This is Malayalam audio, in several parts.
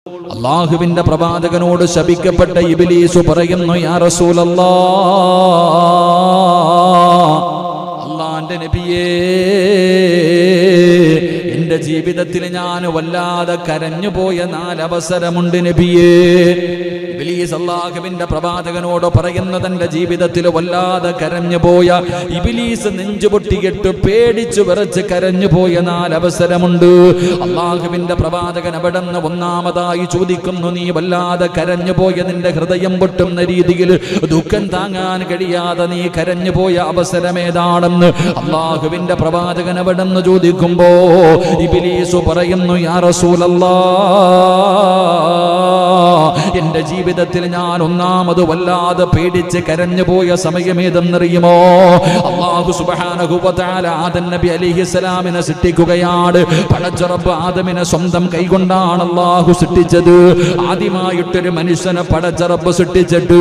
അല്ലാഹുവിന്റെ പ്രവാചകനോട് ശപിക്കപ്പെട്ട ഇബ്ലീസ് പറയുന്നു, യാ റസൂലല്ലാഹ്, അല്ലാഹുവിന്റെ നബിയേ, എന്റെ ജീവിതത്തിൽ ഞാൻ വല്ലാതെ കരഞ്ഞുപോയ 4 അവസരമുണ്ട് നബിയേ. ഇബ്ലീസ് അല്ലാഹുവിന്റെ പ്രവാചകനോട് പറയുന്നത്, എന്റെ ജീവിതത്തിൽ വല്ലാതെ കരഞ്ഞുപോയ, ഇബ്ലീസ് നെഞ്ചുപൊട്ടിയിട്ട് പേടിച്ചു വിറച്ച് കരഞ്ഞുപോയ 4 അവസരമുണ്ട്. അല്ലാഹുവിന്റെ പ്രവാചകൻ അവിടെ നിന്ന് ഒന്നാമതായി ചോദിക്കുന്നു, നീ വല്ലാതെ കരഞ്ഞുപോയ, നിന്റെ ഹൃദയം പൊട്ടുന്ന രീതിയിൽ ദുഃഖം താങ്ങാൻ കഴിയാതെ നീ കരഞ്ഞുപോയ അവസരമേതാണെന്ന് അല്ലാഹുവിന്റെ പ്രവാചകൻ അവിടെ നിന്ന് ചോദിക്കുമ്പോ ഇബ്ലീസ് പറയുന്നു, യാ റസൂലല്ലാഹ്, എന്റെ ജീവിതത്തിൽ ഞാൻ ഒന്നാമത് വല്ലാതെ പേടിച്ച് കരഞ്ഞുപോയ സമയമേതെന്നറിയുമോ? അല്ലാഹു സുബ്ഹാനഹു വ തആല ആദം നബി അലൈഹിസ്സലാമിനെ സൃഷ്ടിക്കുകയാണ്. പടച്ച റബ്ബ് ആദമിനെ സ്വന്തം കൈകൊണ്ടാണ് അല്ലാഹു സൃഷ്ടിച്ചത്. ആദ്യമായിട്ടൊരു മനുഷ്യനെ പടച്ച റബ്ബ് സൃഷ്ടിച്ചിട്ട്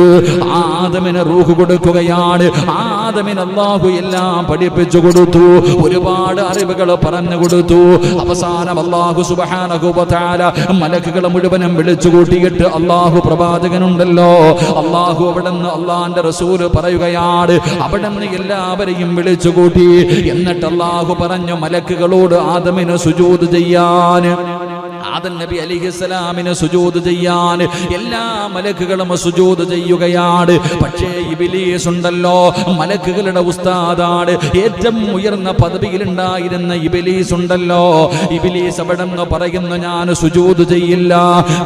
ആദമിന് റൂഹ് കൊടുക്കുകയാണ്. ആദമിന് അല്ലാഹു എല്ലാം പഠിപ്പിച്ചു കൊടുത്തു, ഒരുപാട് അറിവുകൾ പറഞ്ഞു കൊടുത്തു. അവസാനം അല്ലാഹു സുബ്ഹാനഹു വ തആല മലക്കുകളെ മുഴുവനും വിളിച്ചു കൂട്ടിയിട്ട് അല്ലാഹു പ്രവാചകനുണ്ടല്ലോ, അല്ലാഹു അവിടുന്ന് അല്ലാഹുവിന്റെ റസൂൽ പറയുകയാണ്, അവിടുന്ന് എല്ലാവരെയും വിളിച്ചു കൂട്ടി. എന്നിട്ട് അല്ലാഹു പറഞ്ഞു മലക്കുകളോട് ആദമിന് സുജൂദ് ചെയ്യാൻ, ആദം നബി അലൈഹിസ്സലാമിന് സുജൂദ് ചെയ്യാൻ എല്ലാ മലക്കുകളും സുജൂദ് ചെയ്യുകയാണ്. പക്ഷേ ഇബ്ലീസ് ഉണ്ടല്ലോ, മലക്കുകളുടെ ഉസ്താദാണ്, ഏറ്റവും ഉയർന്ന പദവിയിലുണ്ടായിരുന്ന ഇബ്ലീസ് ഉണ്ടല്ലോ, ഇബ്ലീസ് അവിടെ നിന്ന് പറയുന്നു, ഞാൻ സുജൂദ് ചെയ്യില്ല.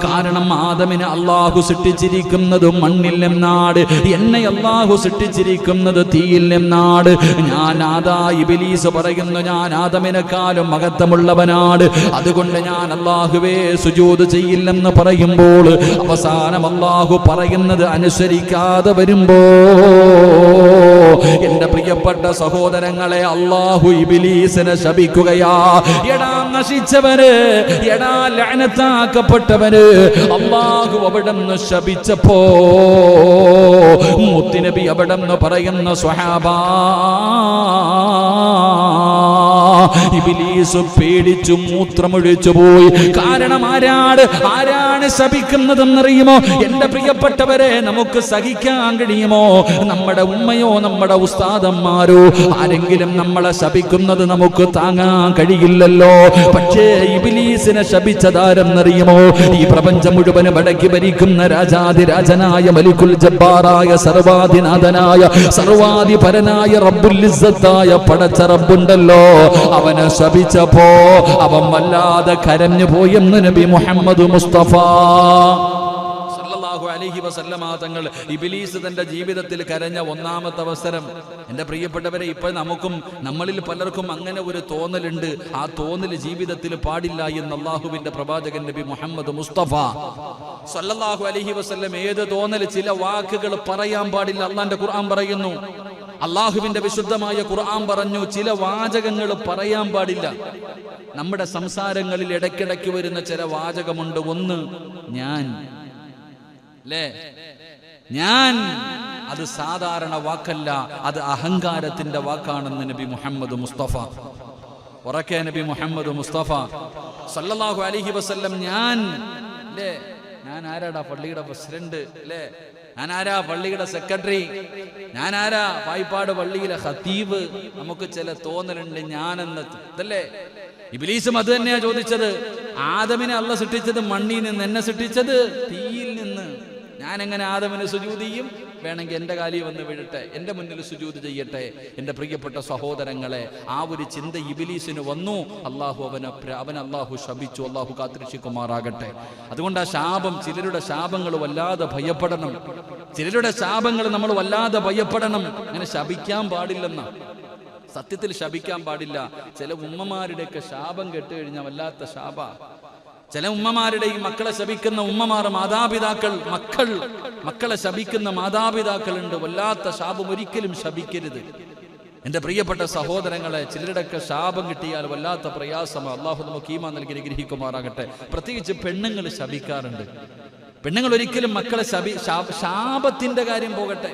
കാരണം ആദമിനെ അല്ലാഹു സൃഷ്ടിച്ചിരിക്കുന്നത് മണ്ണിൽ നിന്നാണ്, എന്നെ അല്ലാഹു സൃഷ്ടിച്ചിരിക്കുന്നത് തീയിൽ നിന്നാണ്. ഇബ്ലീസ് പറയുന്നു, ഞാൻ ആദമിനെക്കാളും മഹത്വമുള്ളവനാണ്, അതുകൊണ്ട് ഞാൻ അല്ലാഹുവേ സുജൂദ് ചെയ്യില്ലെന്ന് പറയുമ്പോൾ അവസാനം അല്ലാഹു പറയുന്നത് അനുസരിക്കാതെ വരുമ്പോ എന്റെ പ്രിയപ്പെട്ട സഹോദരങ്ങളെ, അല്ലാഹു ഇബ്ലീസിനെ ശപിക്കുകയാ. എടാ നശിച്ചവന്, എടാ ലഅനത്താക്കപ്പെട്ടവന്, അല്ലാഹു അവിടുന്ന് ശപിച്ചപ്പോ മുത്തുനബി അവിടുന്ന് പറയുന്ന സ്വഹാബാ, ഇബ്ലീസ് പേടിച്ചു മൂത്രമൊഴിച്ചു പോയി. കാരണം ആരാണ് ശപിക്കുന്നതെന്നറിയുമോ? എന്റെ പ്രിയപ്പെട്ടവരെ, നമുക്ക് സഹിക്കാൻ കഴിയുമോ? നമ്മുടെ ഉമ്മയോ നമ്മുടെ ഉസ്താദന്മാരോ ആരെങ്കിലും നമ്മളെ ശപിക്കുന്നത് നമുക്ക് താങ്ങാൻ കഴിയില്ലല്ലോ. പക്ഷേ ഇബ്ലീസിനെ ശപിച്ചതാരെന്നറിയുമോ? ഈ പ്രപഞ്ചം മുഴുവനും അടക്കി ഭരിക്കുന്ന രാജാതിരാജനായ മലിക്കുൽ ജബ്ബാറായ സർവാധിനാഥനായ സർവാധിപരനായ റബ്ബുൽ ഇസ്സത്തായ പടച്ച റബ്ബുണ്ടല്ലോ, അവനെ ശപിച്ചപ്പോ അവൻ വല്ലാതെ കരഞ്ഞു പോയെന്ന് നബി മുഹമ്മദ് മുസ്തഫ സല്ലല്ലാഹു അലൈഹി വസല്ലമ തങ്ങൾ. ഇബ്ലീസ് തന്റെ ജീവിതത്തിൽ കരഞ്ഞ 1ാമത്തെ അവസരം. എന്റെ പ്രിയപ്പെട്ടവരെ, ഇപ്പോൾ നമ്മളിൽ പലർക്കും അങ്ങനെ ഒരു തോന്നലുണ്ട്. ആ തോന്നൽ ജീവിതത്തിൽ പാടില്ല എന്ന് അല്ലാഹുവിന്റെ പ്രവാചകൻ നബി മുഹമ്മദ് മുസ്തഫ സല്ലല്ലാഹു അലൈഹി വസല്ലം ഏത് തോന്നൽ? ചില വാക്കുകൾ പറയാൻ പാടില്ല. അല്ലാഹുവിന്റെ ഖുർആൻ പറയുന്നു, അല്ലാഹുവിന്റെ വിശുദ്ധമായ ഖുർആൻ പറഞ്ഞു, ചില വാചകങ്ങൾ പറയാൻ പാടില്ല. നമ്മുടെ സംസാരങ്ങളിൽ ഇടയ്ക്കിടയ്ക്ക് വരുന്ന ചില വാചകമുണ്ട്. ഒന്ന്, ഞാൻ, അല്ലേ? ഞാൻ, അത് സാധാരണ വാക്കല്ല, അത് അഹങ്കാരത്തിന്റെ വാക്കാണെന്ന് നബി മുഹമ്മദ് മുസ്തഫ. ഉറക്കെ നബി മുഹമ്മദ് മുസ്തഫ സല്ലല്ലാഹു അലൈഹി വസല്ലം, ഞാൻ, അല്ലേ? ഞാൻ ആരാടാ? പള്ളിയുടെ പ്രസിഡന്റ്, അല്ലേ? ഞാൻ ആരാ? പള്ളിയുടെ സെക്രട്ടറി. ഞാൻ ആരാ? പായിപ്പാട് പള്ളിയിലെ ഖതീബ്. നമുക്ക് ചില തോന്നലുണ്ട് ഞാനെന്ന്, ഇതല്ലേ? ഇബ്ലീസും അത് തന്നെയാ ചോദിച്ചത്. ആദമിനെ അല്ലാഹു സൃഷ്ടിച്ചത് മണ്ണിൽ നിന്ന്, എന്നെ സൃഷ്ടിച്ചത് തീയിൽ നിന്ന്. ഞാൻ എങ്ങനെ ആദമിന് സുജൂദ് ചെയ്യും? വേണമെങ്കിൽ എൻ്റെ കാലിൽ വന്ന് വീഴട്ടെ, എൻ്റെ മുന്നിൽ സുജൂദ് ചെയ്യട്ടെ. എൻ്റെ പ്രിയപ്പെട്ട സഹോദരങ്ങളെ, ആ ഒരു ചിന്ത ഇബ്ലീസിന് വന്നു. അവൻ അല്ലാഹു ശപിച്ചു. അല്ലാഹു കാത്തിരക്ഷിക്കുമാറാകട്ടെ. അതുകൊണ്ട് ആ ശാപം, ചിലരുടെ ശാപങ്ങൾ വല്ലാതെ ഭയപ്പെടണം. ചിലരുടെ ശാപങ്ങൾ നമ്മൾ വല്ലാതെ ഭയപ്പെടണം. അങ്ങനെ ശപിക്കാൻ പാടില്ലെന്ന, സത്യത്തിൽ ശപിക്കാൻ പാടില്ല. ചില ഉമ്മമാരുടെയൊക്കെ ശാപം കേട്ടുകഴിഞ്ഞാൽ വല്ലാത്ത ശാപ. ചില ഉമ്മമാരുടെയും മക്കളെ ശപിക്കുന്ന ഉമ്മമാർ, മാതാപിതാക്കൾ, മക്കളെ ശപിക്കുന്ന മാതാപിതാക്കളുണ്ട്. വല്ലാത്ത ശാപം. ഒരിക്കലും ശപിക്കരുത്. എൻ്റെ പ്രിയപ്പെട്ട സഹോദരങ്ങളെ, ചിലരുടെയൊക്കെ ശാപം കിട്ടിയാൽ വല്ലാത്ത പ്രയാസമാണ്. അല്ലാഹു നമുക്ക് ഈമാൻ നൽകി അനുഗ്രഹിക്കുമാറാകട്ടെ. പ്രത്യേകിച്ച് പെണ്ണുങ്ങൾ ശപിക്കാറുണ്ട്. പെണ്ണുങ്ങൾ ഒരിക്കലും മക്കളെ ശാപത്തിന്റെ കാര്യം പോകട്ടെ,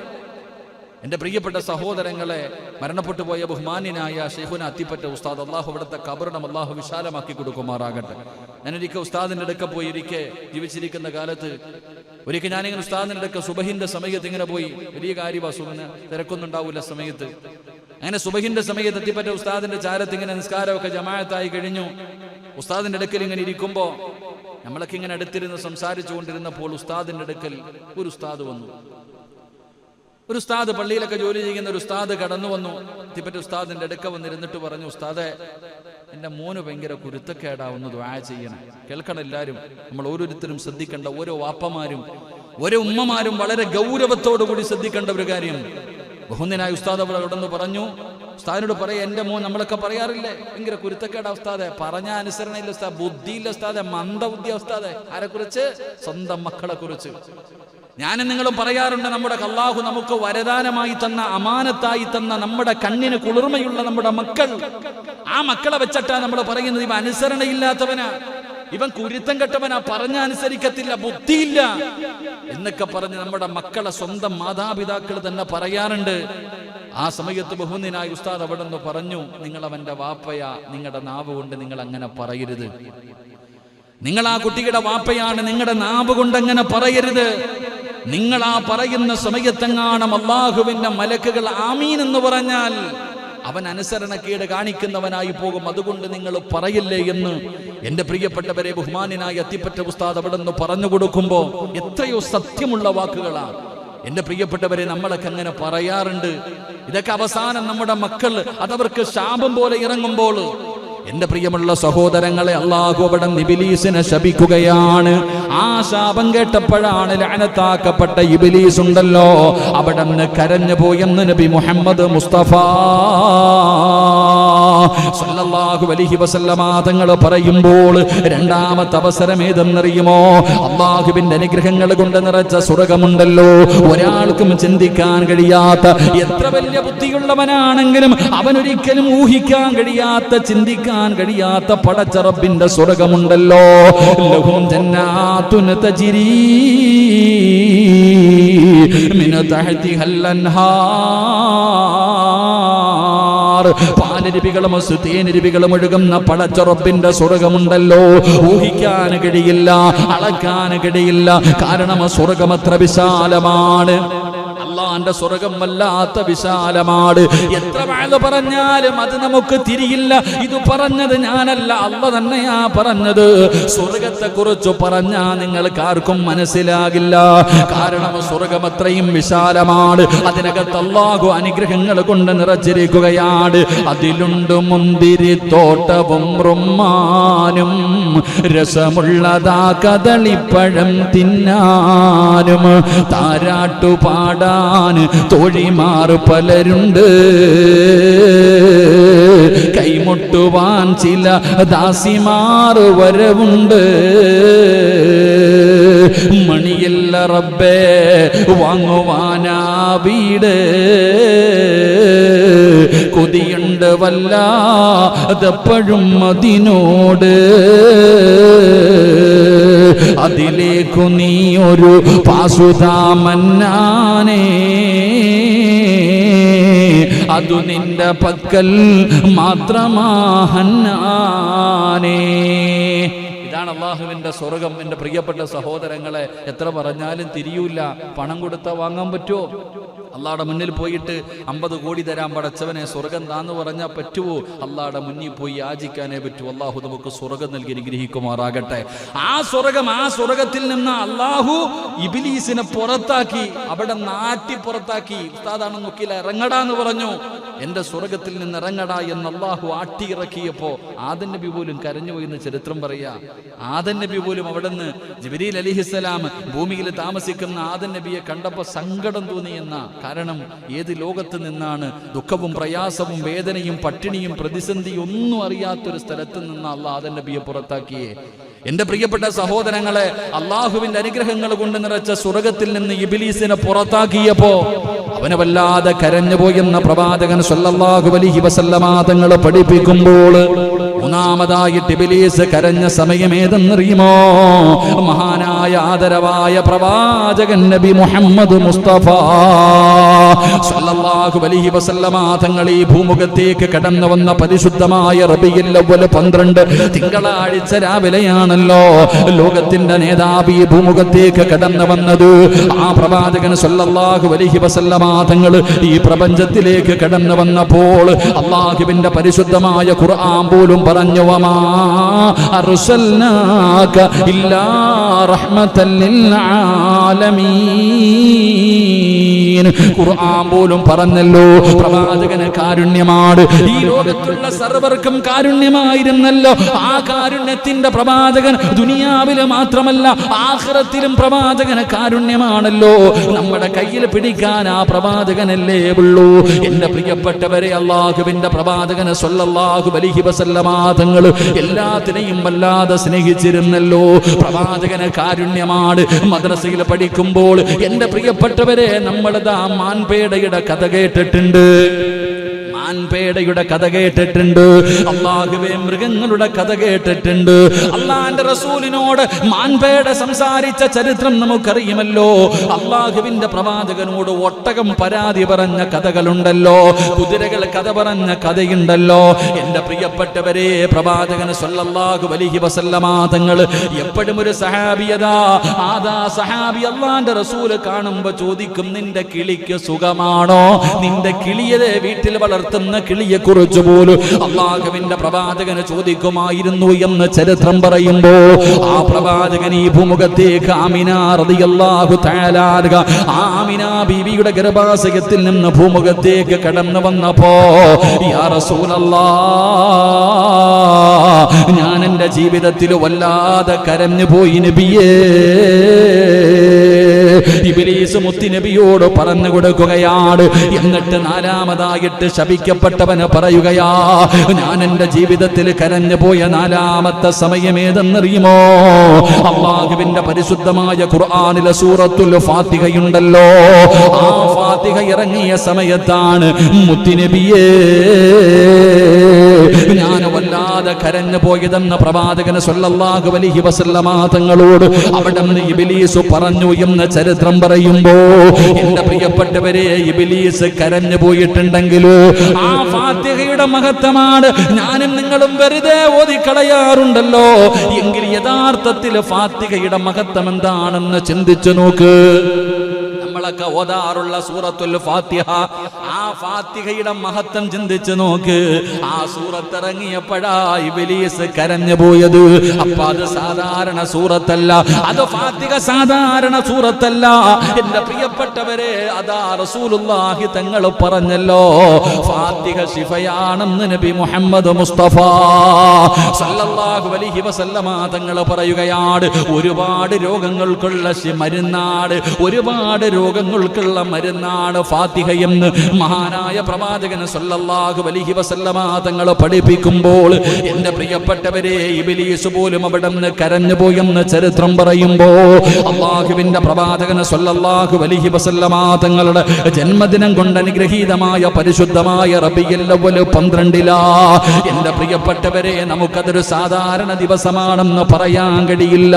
എൻ്റെ പ്രിയപ്പെട്ട സഹോദരങ്ങളെ, മരണപ്പെട്ടു പോയ ബഹുമാന്യനായ ശൈഖുന അത്തിപ്പറ്റ ഉസ്താദ്, അള്ളാഹു അവിടുത്തെ ഖബറിടം അള്ളാഹു വിശാലമാക്കി കൊടുക്കുമാറാകട്ടെ. ഞാനൊരിക്കൽ ഉസ്താദിൻ്റെ അടുക്ക പോയി, ഒരിക്കൽ ജീവിച്ചിരിക്കുന്ന കാലത്ത് ഒരിക്കൽ ഞാനിങ്ങനെ ഉസ്താദിൻ്റെ അടുക്ക സുബഹിന്റെ സമയത്ത് ഇങ്ങനെ പോയി. വലിയ കാര്യമാണ്, സുഖന് തിരക്കൊന്നും ഉണ്ടാവില്ല സമയത്ത്. അങ്ങനെ സുബഹിന്റെ സമയത്ത് എത്തിപ്പറ്റ ഉസ്താദിന്റെ ചാരത്ത് ഇങ്ങനെ നിസ്കാരമൊക്കെ ജമാഅത്തായി കഴിഞ്ഞു. ഉസ്താദിന്റെ അടുക്കൽ ഇങ്ങനെ ഇരിക്കുമ്പോ നമ്മളൊക്കെ ഇങ്ങനെ അടുത്തിരുന്ന് സംസാരിച്ചു കൊണ്ടിരുന്നപ്പോൾ ഉസ്താദിന്റെ അടുക്കൽ ഒരു ഉസ്താദ് വന്നു. ഒരു ഉസ്താദ്, പള്ളിയിലൊക്കെ ജോലി ചെയ്യുന്ന ഒരു ഉസ്താദ് കടന്നു വന്നു. എത്തിപ്പറ്റ ഉസ്താദിന്റെ അടുക്ക വന്നിരുന്നിട്ട് പറഞ്ഞു, ഉസ്താദെ, എൻ്റെ മോന് ഭയങ്കര കുരുത്തക്കേടാവുന്നു, ദുആ ചെയ്യണം. കേൾക്കണം എല്ലാവരും, നമ്മൾ ഓരോരുത്തരും ശ്രദ്ധിക്കേണ്ട, ഓരോ വാപ്പമാരും ഓരോ ഉമ്മമാരും വളരെ ഗൗരവത്തോടു കൂടി ശ്രദ്ധിക്കേണ്ട ഒരു കാര്യം. ബഹുന്ദനായ ഉസ്താദ് അവിടെ കടന്നു പറഞ്ഞു, ഉസ്താദിനോട് പറയാ, എൻ്റെ മോൻ, നമ്മളൊക്കെ പറയാറില്ലേ ഭയങ്കര കുരുത്തക്കേടാ ഉസ്താദെ, പറഞ്ഞ അനുസരണയില്ല ഉസ്താദ്, ബുദ്ധിയില്ല ഉസ്താദെ, മന്ദബുദ്ധിയ ഉസ്താദെ. ആരെക്കുറിച്ച്? സ്വന്തം മക്കളെ കുറിച്ച്. ഞാനും നിങ്ങളും പറയാറുണ്ട്, നമ്മുടെ അല്ലാഹു നമുക്ക് വരദാനമായി തന്ന, അമാനത്തായി തന്ന, നമ്മുടെ കണ്ണിന് കുളിർമയുള്ള നമ്മുടെ മക്കൾ, ആ മക്കളെ വെച്ചിട്ടാ നമ്മൾ പറയുന്നത്, ഇവൻ അനുസരണയില്ലാത്തവനാ, ഇവൻ കുരുത്തം കെട്ടവനാ, പറഞ്ഞ അനുസരിക്കത്തില്ല, ബുദ്ധിയില്ല എന്നൊക്കെ പറഞ്ഞ് നമ്മുടെ മക്കളെ സ്വന്തം മാതാപിതാക്കൾ തന്നെ പറയാറുണ്ട്. ആ സമയത്ത് ബഹുന്ദനായ ഉസ്താദ് അവിടെ നിന്ന് പറഞ്ഞു, നിങ്ങൾ അവന്റെ വാപ്പയാ, നിങ്ങളുടെ നാവ് കൊണ്ട് നിങ്ങൾ അങ്ങനെ പറയരുത്. നിങ്ങൾ ആ കുട്ടിയുടെ വാപ്പയാണ്, നിങ്ങളുടെ നാവ് കൊണ്ട് അങ്ങനെ പറയരുത്. നിങ്ങൾ ആ പറയുന്ന സമയത്തെങ്ങാണം അല്ലാഹുവിന്റെ മലക്കുകൾ ആമീൻ എന്ന് പറഞ്ഞാൽ അവൻ അനുസരണക്കേട് കാണിക്കുന്നവനായി പോകും. അതുകൊണ്ട് നിങ്ങൾ പറയില്ലേ എന്ന് എന്റെ പ്രിയപ്പെട്ടവരെ, ബഹുമാന്യനായ അത്തിപ്പറ്റ ഉസ്താദ് അവിടെ നിന്ന് പറഞ്ഞു കൊടുക്കുമ്പോ എത്രയോ സത്യമുള്ള വാക്കുകളാണ്. എന്റെ പ്രിയപ്പെട്ടവരെ, നമ്മളൊക്കെ അങ്ങനെ പറയാറുണ്ട്. ഇതൊക്കെ അവസാനം നമ്മുടെ മക്കൾ അതവർക്ക് ശാപം പോലെ ഇറങ്ങുമ്പോൾ, എന്റെ പ്രിയമുള്ള സഹോദരങ്ങളെ, അല്ലാഹു അവിടെ ഇബ്ലീസിനെ ശപിക്കുകയാണ്. ആ ശാപം കേട്ടപ്പോഴാണ് ലഅനത്താക്കപ്പെട്ട ഇബ്ലീസ് ഉണ്ടല്ലോ, അവിടെ നിന്ന് കരഞ്ഞു പോയെന്ന് നബി മുഹമ്മദ് മുസ്തഫ സല്ലല്ലാഹു അലൈഹി വസല്ലമ തങ്ങൾ പറയുമ്പോൾ, രണ്ടാമത്തെ അവസരം ഏതെന്നറിയുമോ? അല്ലാഹുവിന്റെ അനുഗ്രഹങ്ങൾ കൊണ്ട് നിറച്ച സ്വർഗ്ഗമുണ്ടല്ലോ, ഒരാൾക്കും ചിന്തിക്കാൻ കഴിയാത്ത, എത്ര വലിയ ബുദ്ധിയുള്ളവനാണെങ്കിലും അവനൊരിക്കലും ഊഹിക്കാൻ കഴിയാത്ത, ചിന്തിക്കാൻ കഴിയാത്ത പടച്ച റബ്ബിന്റെ സ്വർഗ്ഗമുണ്ടല്ലോ. ലഹും ജന്നാത്തുൻ തജ്രീ മിൻ തഹ്തിഹൽ അൻഹാർ, പാലരുവികളും തേനരുവികളും ഒഴുകുന്ന പടച്ച റബ്ബിന്റെ സ്വർഗ്ഗമുണ്ടല്ലോ. ഊഹിക്കാൻ കഴിയില്ല, അളക്കാൻ കഴിയില്ല. കാരണം സ്വർഗ്ഗം അത്ര വിശാലമാണ്. അല്ലാഹുവിന്റെ സ്വർഗ്ഗം വല്ലാത്ത വിശാലമാണ്. എത്ര വഅദ് പറഞ്ഞാലും അത് നമുക്ക് തിരിയില്ല. ഇത് പറഞ്ഞത് ഞാനല്ല, അല്ലാഹു തന്നെയാ പറഞ്ഞത്. സ്വർഗ്ഗത്തെ കുറിച്ച് പറഞ്ഞാ നിങ്ങൾക്ക് ആർക്കും മനസ്സിലാകില്ല. കാരണം സ്വർഗ്ഗം അത്രയും വിശാലമാണ്. അതിനകത്ത് അല്ലാഹു അനുഗ്രഹങ്ങൾ കൊണ്ട് നിറച്ചിരിക്കുകയാണ്. അതിലുണ്ട് മുന്തിരിത്തോട്ടവും റുമ്മാനും, രസമുള്ളതാ കദളിപ്പഴം തിന്നാനും, താരാട്ടുപാടാൻ തോഴിമാർ പലരുണ്ട്, കൈമുട്ടുവാൻ ചില ദാസിമാർ വരവുണ്ട്. മണിയല്ല റബ്ബേ വാങ്ങുവാനാ വീട്, കൊതിയുണ്ട് വല്ലാതെപ്പോഴും അതിനോട്. അതിലേക്കു നീ ഒരു പാസുതാ മന്നാനേ, അതു നിന്റെ പക്കൽ മാത്രമാ ഹന്നാനേ. ഇതാണ് അല്ലാഹുവിന്റെ സ്വർഗ്ഗം. എന്റെ പ്രിയപ്പെട്ട സഹോദരങ്ങളെ, എത്ര പറഞ്ഞാലും തിരിയൂല. പണം കൊടുത്താൽ വാങ്ങാൻ പറ്റുമോ? അള്ളാഹുടെ മുന്നിൽ പോയിട്ട് 50 കോടി തരാൻ പടച്ചവനെ സ്വർഗം താന്ന് പറഞ്ഞാൽ പറ്റുമോ? അള്ളാഹുടെ മുന്നിൽ പോയി യാചിക്കാനേ പറ്റൂ. അള്ളാഹു നമുക്ക് സ്വർഗം നൽകി അനുഗ്രഹിക്കുമാറാകട്ടെ. ആ സ്വർഗത്തിൽ നിന്ന് അള്ളാഹു ഇബ്ലീസിനെ പുറത്താക്കി, അവിടെ നാട്ടി പുറത്താക്കി. ഉസ്താദാണ് നോക്കിയില്ല, ഇറങ്ങടാന്ന് പറഞ്ഞു. എന്റെ സ്വർഗത്തിൽ നിന്ന് ഇറങ്ങടാ എന്ന് അള്ളാഹു ആട്ടി ഇറക്കിയപ്പോ ആദം നബി പോലും കരഞ്ഞുപോയി എന്ന് ചരിത്രം പറയാ. ആദം നബി പോലും അവിടെ നിന്ന് ജിബ്രീൽ അലൈഹിസ്സലാം ഭൂമിയിൽ താമസിക്കുന്ന ആദം നബിയെ കണ്ടപ്പോ സങ്കടം തോന്നിയെന്ന. കാരണം ഏത് ലോകത്ത് നിന്നാണ് ദുഃഖവും പ്രയാസവും വേദനയും പട്ടിണിയും പ്രതിസന്ധിയും ഒന്നും അറിയാത്തൊരു സ്ഥലത്ത് നിന്ന് അള്ളാഹ് ആദം നബിയെ പുറത്താക്കിയേ. എന്റെ പ്രിയപ്പെട്ട സഹോദരങ്ങളെ, അള്ളാഹുവിന്റെ അനുഗ്രഹങ്ങൾ കൊണ്ട് നിറച്ച സ്വർഗത്തിൽ നിന്ന് ഇബ്ലീസിനെ പുറത്താക്കിയപ്പോ അവനെ വല്ലാതെ കരഞ്ഞുപോയെന്ന പ്രവാചകൻ സല്ലല്ലാഹു അലൈഹി വസല്ലമ തങ്ങൾ പഠിപ്പിക്കുമ്പോൾ മൂന്നാമതായിട്ട് ഇബ്ലീസ് കരഞ്ഞ സമയം ഏതെന്നറിയുമോ? മഹാനായ ആദരവായ പ്രവാചകൻ നബി മുഹമ്മദ് മുസ്തഫ സല്ലല്ലാഹു അലൈഹി വസല്ലമ തങ്ങൾ ഈ ഭൂമുഖത്തേക്ക് കടന്നു വന്ന പരിശുദ്ധമായ റബീഉൽ അവ്വൽ 12 തിങ്കളാഴ്ച രാവിലെയാണല്ലോ ലോകത്തിന്റെ നേതാവ് ഈ ഭൂമുഖത്തേക്ക് കടന്നു വന്നത്. ആ പ്രവാചകൻ സല്ലല്ലാഹു അലൈഹി വസല്ലമ തങ്ങൾ ഈ പ്രപഞ്ചത്തിലേക്ക് കടന്നു വന്നപ്പോൾ അല്ലാഹുവിന്റെ പരിശുദ്ധമായ ഖുർആൻ പോലും പറഞ്ഞു, വമാ അർസൽനാക ഇല്ലാ റഹ്മത്തൽ ലിൽ ആലമീൻ. ഖുർആൻ പോലും പറഞ്ഞല്ലോ പ്രവാചകന് കാരുണ്യമാണ്. ഈ ലോകത്തുള്ള സർവർക്കും കാരുണ്യമായിരുന്നല്ലോ. ആ കാരുണ്യത്തിന്റെ പ്രവാചകൻ ദുനിയാവില് മാത്രമല്ല ആഖിറത്തിലും പ്രവാചകന് കാരുണ്യമാണല്ലോ. നമ്മുടെ കയ്യിൽ പിടിക്കാൻ ആ പ്രവാചകനല്ലേ ഉള്ളൂ. എന്റെ പ്രിയപ്പെട്ടവരെ, അല്ലാഹുവിന്റെ പ്രവാചകന് സ്വല്ലല്ലാഹു അലൈഹി വസല്ലമ തങ്ങൾ എല്ലാത്തിനെയും വല്ലാതെ സ്നേഹിച്ചിരുന്നല്ലോ. പ്രവാചകന് കാരുണ്യമാണ്. മദ്രസയിൽ പഠിക്കുമ്പോൾ എന്റെ പ്രിയപ്പെട്ടവരെ നമ്മളിതാ മാൻപേടയുടെ കഥ കേട്ടിട്ടുണ്ട്. മാൻപേടയുടെ കഥ കേട്ടിട്ടുണ്ട്. അല്ലാഹുവേ, മൃഗങ്ങളുടെ കഥ കേട്ടിട്ടുണ്ട്. അല്ലാഹുവിന്റെ റസൂലിനോട് മാൻപേട സംസാരിച്ച ചരിത്രം നമുക്കറിയുമല്ലോ. അല്ലാഹുവിന്റെ പ്രവാചകനോട് ഒട്ടകം പരാതി പറഞ്ഞ കഥകളുണ്ടല്ലോ. കുതിരകൾ കഥ പറഞ്ഞ കഥയുണ്ടല്ലോ. എന്റെ പ്രിയപ്പെട്ടവരെ, പ്രവാചകൻ സ്വല്ലല്ലാഹു അലൈഹി വസല്ലമ തങ്ങൾ എപ്പോഴും ഒരു സഹാബിയതാ ആദാ സഹാബി അല്ലാഹുവിന്റെ റസൂൽ കാണുമ്പോ ചോദിക്കും, നിന്റെ കിളിക്ക് സുഖമാണോ? നിന്റെ കിളിയെ വീട്ടിൽ വളർത്തുന്ന കിളിയെ കുറിച്ച് പോലും അല്ലാഹുവിന്റെ പ്രവാചകന് ചോദിക്കുമായിരുന്നു എന്ന് ചരിത്രം പറയുമ്പോ ആ പ്രവാചകൻ ഈ ഭൂമുഖത്തേക്ക് ആമിന റളിയല്ലാഹു തആല ആമിന ബീവിയുടെ ഗർഭാശയത്തിൽ നിന്ന് ഭൂമുഖത്തേക്ക് കടന്നു വന്നപ്പോ, യാ റസൂലല്ലാഹ്, ഞാൻ എൻ്റെ ജീവിതത്തിൽ വല്ലാതെ കരഞ്ഞു പോയി നബിയേ. ഇബ്ലീസ് മുത്തി നബിയോട് പറഞ്ഞു കൊടുക്കുകയാണ്. എന്നിട്ട് നാലാമതായിട്ട് ശപിക്കപ്പെട്ടവന് പറയുകയാ, ഞാൻ എൻ്റെ ജീവിതത്തിൽ കരഞ്ഞു പോയ നാലാമത്തെ സമയം ഏതെന്നറിയുമോ? അല്ലാഹുവിന്റെ പരിശുദ്ധമായ ഖുർആനിലെ സൂറത്തുൽ ഫാത്തിഹയുണ്ടല്ലോ. ആ ഫാത്തിഹ ഇറങ്ങിയ സമയത്താണ് മുത്തി നബിയേ ഞാൻ വല്ലാതെ കരഞ്ഞു പോയതെന്ന പ്രവാചകൻ സ്വല്ലല്ലാഹു അലൈഹി വസല്ലമ തങ്ങളോട് അവിടെ നിന്ന് ഇബ്ലീസ് പറഞ്ഞു എന്ന് ചരിത്രം പറയുമ്പോ, എന്റെ പ്രിയപ്പെട്ടവരെ, ഇബ്ലീസ് കരഞ്ഞു പോയിട്ടുണ്ടെങ്കിലോ ആ ഫാത്തിഹയുടെ മഹത്വമാണ് ഞാനും നിങ്ങളും വെറുതെ ഓതിക്കളയാറുണ്ടല്ലോ. എങ്കിൽ യഥാർത്ഥത്തിൽ ഫാത്തിഹയുടെ മഹത്വം എന്താണെന്ന് ചിന്തിച്ചു നോക്ക്. നമ്മളൊക്കെ ഓതാറുള്ള സൂറത്തുൽ ഫാത്തിഹ, ആ ഫാത്തിഹയുടെ മഹത്വം ചിന്തിച്ചു നോക്ക്. ആ സൂറത്ത് ഇറങ്ങിയപ്പോഴാ ഇബ്ലീസ് കരഞ്ഞു പോയത്. അപ്പൊ അത് സാധാരണ സൂറത്തല്ല, അത് ഫാത്തിഹ സാധാരണ സൂറത്തല്ല. എന്റെ പ്രിയപ്പെട്ടവരെ, അതാ റസൂലുള്ളാഹി തങ്ങൾ പറഞ്ഞല്ലോ, ഫാത്തിഹ ശിഫയാണെന്ന് നബി മുഹമ്മദ് മുസ്തഫ സല്ലല്ലാഹു അലൈഹി വസല്ലമ തങ്ങൾ പറയുകയാണ്. ഒരുപാട് രോഗങ്ങൾക്കുള്ള മരുന്നാണ്, ഒരുപാട് രോഗങ്ങൾക്കുള്ള മരുന്നാണ് ഫാത്തിഹ എന്ന് മഹാനായ പ്രവാചകൻ സല്ലല്ലാഹു അലൈഹി വസല്ലമ തങ്ങൾ പഠിപ്പിക്കുമ്പോൾ, എന്റെ പ്രിയപ്പെട്ടവരെ, ഇബ്ലീസ് പോലും അവിടെ നിന്ന് കരഞ്ഞു പോയെന്ന് ചരിത്രം പറയുമ്പോ അല്ലാഹുവിന്റെ പ്രവാചകൻ സല്ലല്ലാഹു അലൈഹി വസല്ലമ തങ്ങളുടെ ജന്മദിനം കൊണ്ട് അനുഗ്രഹീതമായ പരിശുദ്ധമായ റബീഉൽ അവ്വൽ 12 എന്റെ പ്രിയപ്പെട്ടവരെ, നമുക്കതൊരു സാധാരണ ദിവസമാണെന്ന് പറയാൻ കഴിയില്ല.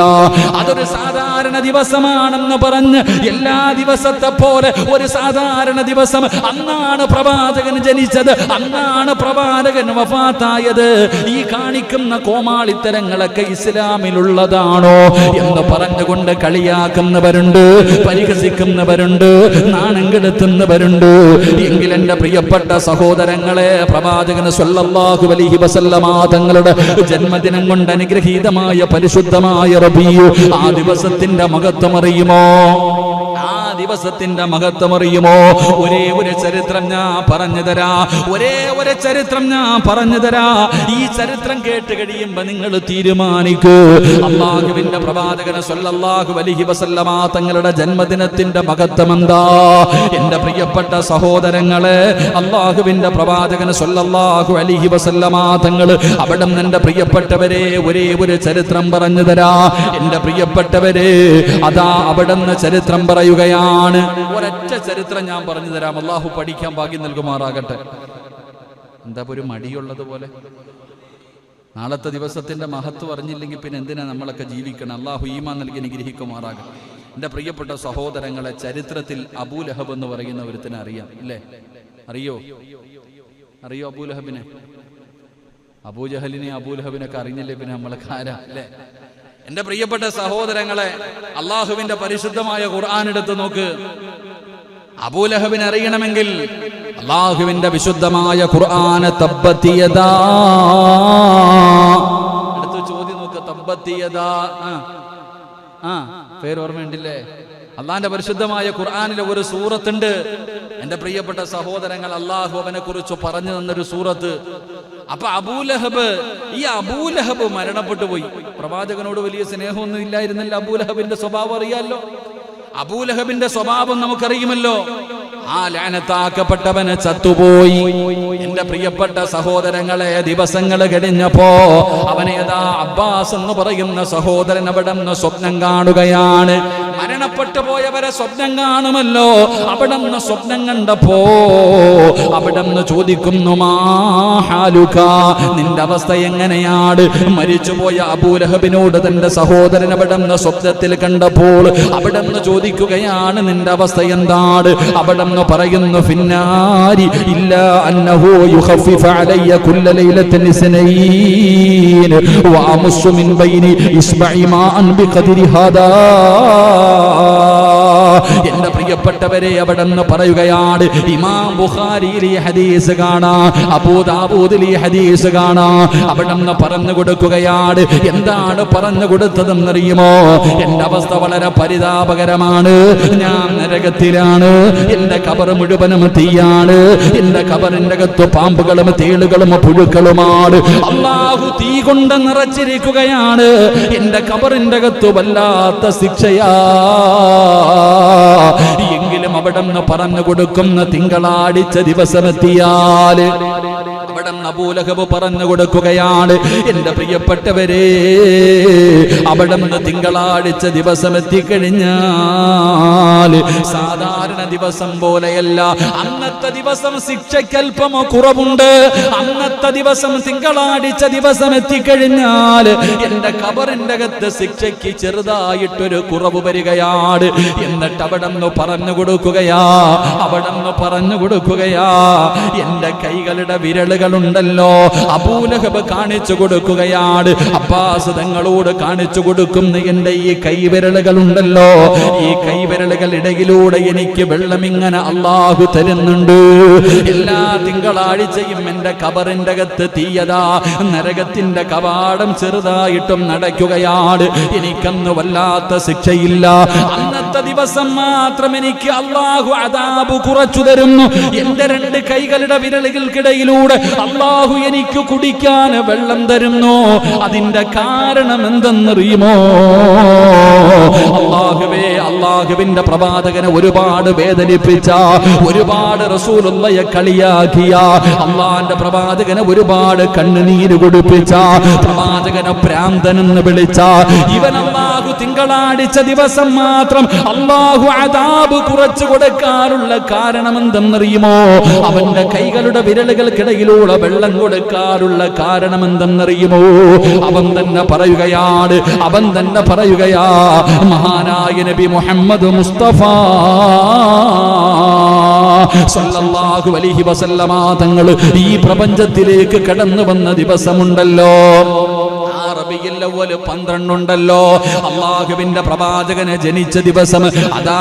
അതൊരു സാധാരണ ദിവസമാണെന്ന് പറഞ്ഞ് എല്ലാ ദിവസത്തെ പോലെ ഒരു സാധാരണ ദിവസം അന്നാണ് പ്രവാചകൻ ജനിച്ചത്, അന്നാണ് പ്രവാചകൻ വഫാത്തായത്. ഈ കാണിക്കുന്ന കോമാളിത്തരങ്ങളൊക്കെ ഇസ്ലാമിലുള്ളതാണോ എന്ന് പറഞ്ഞുകൊണ്ട് കളിയാക്കുന്നവരുണ്ട്, പരിഹസിക്കുന്നവരുണ്ട്, നാണം കെടുത്തുന്നവരുണ്ട്. എങ്കിൽ എന്റെ പ്രിയപ്പെട്ട സഹോദരങ്ങളെ, പ്രവാചകൻ സ്വല്ലല്ലാഹു അലൈഹി വസല്ലമ തങ്ങളുടെ ജന്മദിനം കൊണ്ട് അനുഗ്രഹീതമായ പരിശുദ്ധമായ റബീഉ, ആ ദിവസത്തിന്റെ മഹത്വം അറിയുമോ? ദിവസത്തിന്റെ മഹത്വം അറിയുമോ? ഒരേ ഒരു ചരിത്രം ഞാൻ പറഞ്ഞു തരാ, ഒരേ ഒരു ചരിത്രം ഞാൻ പറഞ്ഞു തരാ. ഈ ചരിത്രം കേട്ട് കഴിയുമ്പോ നിങ്ങൾ തീരുമാനിക്കൂ, അല്ലാഹുവിന്റെ പ്രവാചകൻ സ്വല്ലല്ലാഹു അലൈഹി വസല്ലമ തങ്ങളുടെ ജന്മദിനത്തിന്റെ മഹത്വം എന്താ? എന്റെ പ്രിയപ്പെട്ട സഹോദരങ്ങളെ, അല്ലാഹുവിന്റെ പ്രവാചകൻ സ്വല്ലല്ലാഹു അലൈഹി വസല്ലമ തങ്ങൾ അവിടെ എന്റെ പ്രിയപ്പെട്ടവരെ ഒരേ ഒരു ചരിത്രം പറഞ്ഞു തരാ. എന്റെ പ്രിയപ്പെട്ടവരെ, അതാ അവിടെ നിന്ന് ചരിത്രം പറയുകയാണ്. ഒരൊറ്റ ചരിത്രം ഞാൻ പറഞ്ഞു തരാം. അല്ലാഹു പഠിക്കാൻ ഭാഗ്യം നൽകുമാറാകട്ടെ. എന്താ ഒരു മടിയുള്ളത് പോലെ? നാളത്തെ ദിവസത്തിന്റെ മഹത്വം അറിഞ്ഞില്ലെങ്കിൽ പിന്നെ എന്തിനാ നമ്മളൊക്കെ ജീവിക്കണം? അള്ളാഹു ഈമാൻ നൽകി അനുഗ്രഹിക്കുമാറാകും. എൻ്റെ പ്രിയപ്പെട്ട സഹോദരങ്ങളെ, ചരിത്രത്തിൽ അബൂലഹബ് എന്ന് പറയുന്ന ഒരുത്തിനെ അറിയാം അല്ലേ? അറിയോ അബൂലഹബിനെ? അബൂജഹലിനെ അബൂലഹബിനൊക്കെ അറിഞ്ഞില്ലേ പിന്നെ നമ്മളൊക്കെ ആരാ അല്ലേ? എൻ്റെ പ്രിയപ്പെട്ട സഹോദരങ്ങളെ, അള്ളാഹുവിന്റെ പരിശുദ്ധമായ ഖുർആൻ എടുത്ത് നോക്ക്. അബൂലഹബിനെ അറിയണമെങ്കിൽ അള്ളാഹുവിന്റെ വിശുദ്ധമായ ഖുർആന് തബ്ബത് യദാ അടുത്ത ചോദ്യം നോക്ക്. തബ്ബത് യദാ പേര് ഓർമ്മയുണ്ടില്ലേ? അള്ളാഹിന്റെ പരിശുദ്ധമായ ഖുർആനിലെ ഒരു സൂറത്തുണ്ട്. എൻ്റെ പ്രിയപ്പെട്ട സഹോദരങ്ങൾ, അള്ളാഹു അവനെ കുറിച്ച് പറഞ്ഞു തന്നൊരു സൂറത്ത്. അപ്പൊ ഈ അബൂലഹബ് മരണപ്പെട്ടു പോയി. പ്രവാചകനോട് വലിയ സ്നേഹമൊന്നും ഇല്ലായിരുന്നല്ലോ. അബൂലഹബിന്റെ സ്വഭാവം അറിയാലോ. അബൂലഹബിന്റെ സ്വഭാവം നമുക്കറിയുമല്ലോ. ആ ലാനത്താക്കപ്പെട്ടവന് ചത്തുപോയി. എന്റെ പ്രിയപ്പെട്ട സഹോദരങ്ങളെ, ദിവസങ്ങൾ കഴിഞ്ഞപ്പോ അവനേതാ അബ്ബാസ് എന്ന് പറയുന്ന സഹോദരൻ അവിടെ നിന്ന് സ്വപ്നം കാണുകയാണ്. മരണപ്പെട്ടു പോയവരെ സ്വപ്നം കാണുമല്ലോ. അവിടെ നിന്ന് സ്വപ്നം കണ്ടപ്പോ അവിടെ നിന്ന് ചോദിക്കുന്നു, മാഹാലുക, നിന്റെ അവസ്ഥ എങ്ങനെയാണ്? മരിച്ചുപോയ അബൂലഹബിനോട് തന്റെ സഹോദരൻ അവിടെ നിന്ന് സ്വപ്നത്തിൽ കണ്ടപ്പോൾ അവിടെ നിന്ന് ചോദിക്കുകയാണ്, നിന്റെ അവസ്ഥ എന്താണ്? അവിടെ പറയുന്നു, ഫിന്നാരി ഇല്ലാ അന്നഹു യുഖഫിഫു അലയ്യ കുല്ല ലൈലത്തിൻ ഇസ്നൈൻ വഅമുസ്സു മിൻ ബൈനി ഇസ്ബഇ മാഅൻ ബിഖദ്രി ഹാദാ. എന്റെ പ്രിയപ്പെട്ടവരെ, അവിടെ നിന്ന് പറയുകയാണ്, ഇമാം ബുഖാരിയിൽ ഈ ഹദീസ് കാണാം, അബൂ ദാവൂദിൽ ഈ ഹദീസ് കാണാം. അവിടെ നിന്ന് പറഞ്ഞു കൊടുക്കുകയാണ്. എന്താണ് പറഞ്ഞു കൊടുത്തതെന്നറിയുമോ? എന്റെ അവസ്ഥ വളരെ പരിതാപകരമാണ്. ഞാൻ നരകത്തിലാണ്. എന്റെ ഖബർ മുഴുവനും തീയാണ്. എന്റെ ഖബറിന്റെ അകത്ത് പാമ്പുകളും തേളുകളും പുഴുക്കളുമാണ്. അല്ലാഹു തീ കൊണ്ട് നിറച്ചിരിക്കുകയാണ്. എന്റെ ഖബറിന്റെ അകത്ത് വല്ലാത്ത ശിക്ഷയാ. എങ്കിലും അവിടെ നിന്ന് പറഞ്ഞു കൊടുക്കുന്ന തിങ്കളാഴ്ച ദിവസമെത്തിയാൽ അവിടെ അബൂലഹബ് പറഞ്ഞു കൊടുക്കുകയാണ്, എന്റെ പ്രിയപ്പെട്ടവരെ, അവിടെ നിന്ന് തിങ്കളാഴ്ച ദിവസം എത്തിക്കഴിഞ്ഞാൽ സാധാരണ ദിവസം പോലെയല്ല. അന്നത്തെ ദിവസം ശിക്ഷയ്ക്കൽപ്പം കുറവുണ്ട്. അന്നത്തെ ദിവസം തിങ്കളാഴ്ച ദിവസം എത്തിക്കഴിഞ്ഞാൽ എന്റെ ഖബറിന്റെ അകത്ത് ശിക്ഷയ്ക്ക് ചെറുതായിട്ടൊരു കുറവ് വരികയാണ്. എന്നിട്ട് അവിടെ നിന്ന് പറഞ്ഞു കൊടുക്കുകയാ, എന്റെ കൈകളുടെ വിരലുകളുണ്ടല്ലോ, അബൂലഹബ് കാണിച്ചു കൊടുക്കുകയാണ്. അബ്ബാസ് തങ്ങളോട് കാണിച്ചു കൊടുക്കുന്ന എന്റെ ഈ കൈവിരലുകളുണ്ടല്ലോ, ഈ കൈവിരലുകൾ ഇടയിലൂടെ എനിക്ക് വെള്ളം ഇങ്ങനെ അള്ളാഹു തരുന്നുണ്ട്. എല്ലാ തിങ്കളാഴ്ചയും എന്റെ ഖബറിന്റെ അകത്ത് തീയതാ, നരകത്തിന്റെ കവാടം ചെറുതായിട്ടും നടക്കുകയാണ്. എനിക്കന്ന് വല്ലാത്ത ശിക്ഷയില്ല. അന്നത്തെ ദിവസം മാത്രം എനിക്ക് അള്ളാഹു അദാബ് കുറച്ചു തരുന്നു. എന്റെ രണ്ട് കൈകളുടെ വിരലുകൾക്കിടയിലൂടെ അള്ളാഹു എനിക്ക് കുടിക്കാൻ വെള്ളം തരുന്നു. അതിന്റെ കാരണം എന്തെന്നറിയുമോ? അള്ളാഹുവേ, അള്ളാഹുവിന്റെ പ്രവാചകനെ ഒരുപാട് വേദനിപ്പിച്ച, ഒരുപാട് റസൂലുള്ളയെ കളിയാക്കിയ, അള്ളാന്റെ പ്രവാചകനെ ഒരുപാട് കണ്ണുനീര് കൊടുപ്പിച്ച, പ്രവാചകനെ ഭ്രാന്തനെന്ന് വിളിച്ച ഇവൻ അള്ളാഹു തിങ്കളാഴ്ച ദിവസം മാത്രം അള്ളാഹു അദാബ് കുറച്ചു കൊടുക്കാനുള്ള കാരണം എന്തെന്നറിയുമോ? അവന്റെ കൈകളുടെ വിരലുകൾക്കിടയിലൂടെ വെള്ളം കൊടുക്കാനുള്ള കാരണം എന്തെന്നറിയുമോ? അവൻ തന്നെ പറയുകയാ, മഹാനായ നബി മുഹമ്മദ് മുസ്തഫ സല്ലല്ലാഹു അലൈഹി വസല്ലമ തങ്ങൾ ഈ പ്രപഞ്ചത്തിലേക്ക് കടന്നു വന്ന ദിവസമുണ്ടല്ലോ, റബീഉൽ അവ്വൽ 12 ഉണ്ടല്ലോ, അള്ളാഹുവിന്റെ പ്രവാചകനെ ജനിച്ച ദിവസം. അതാ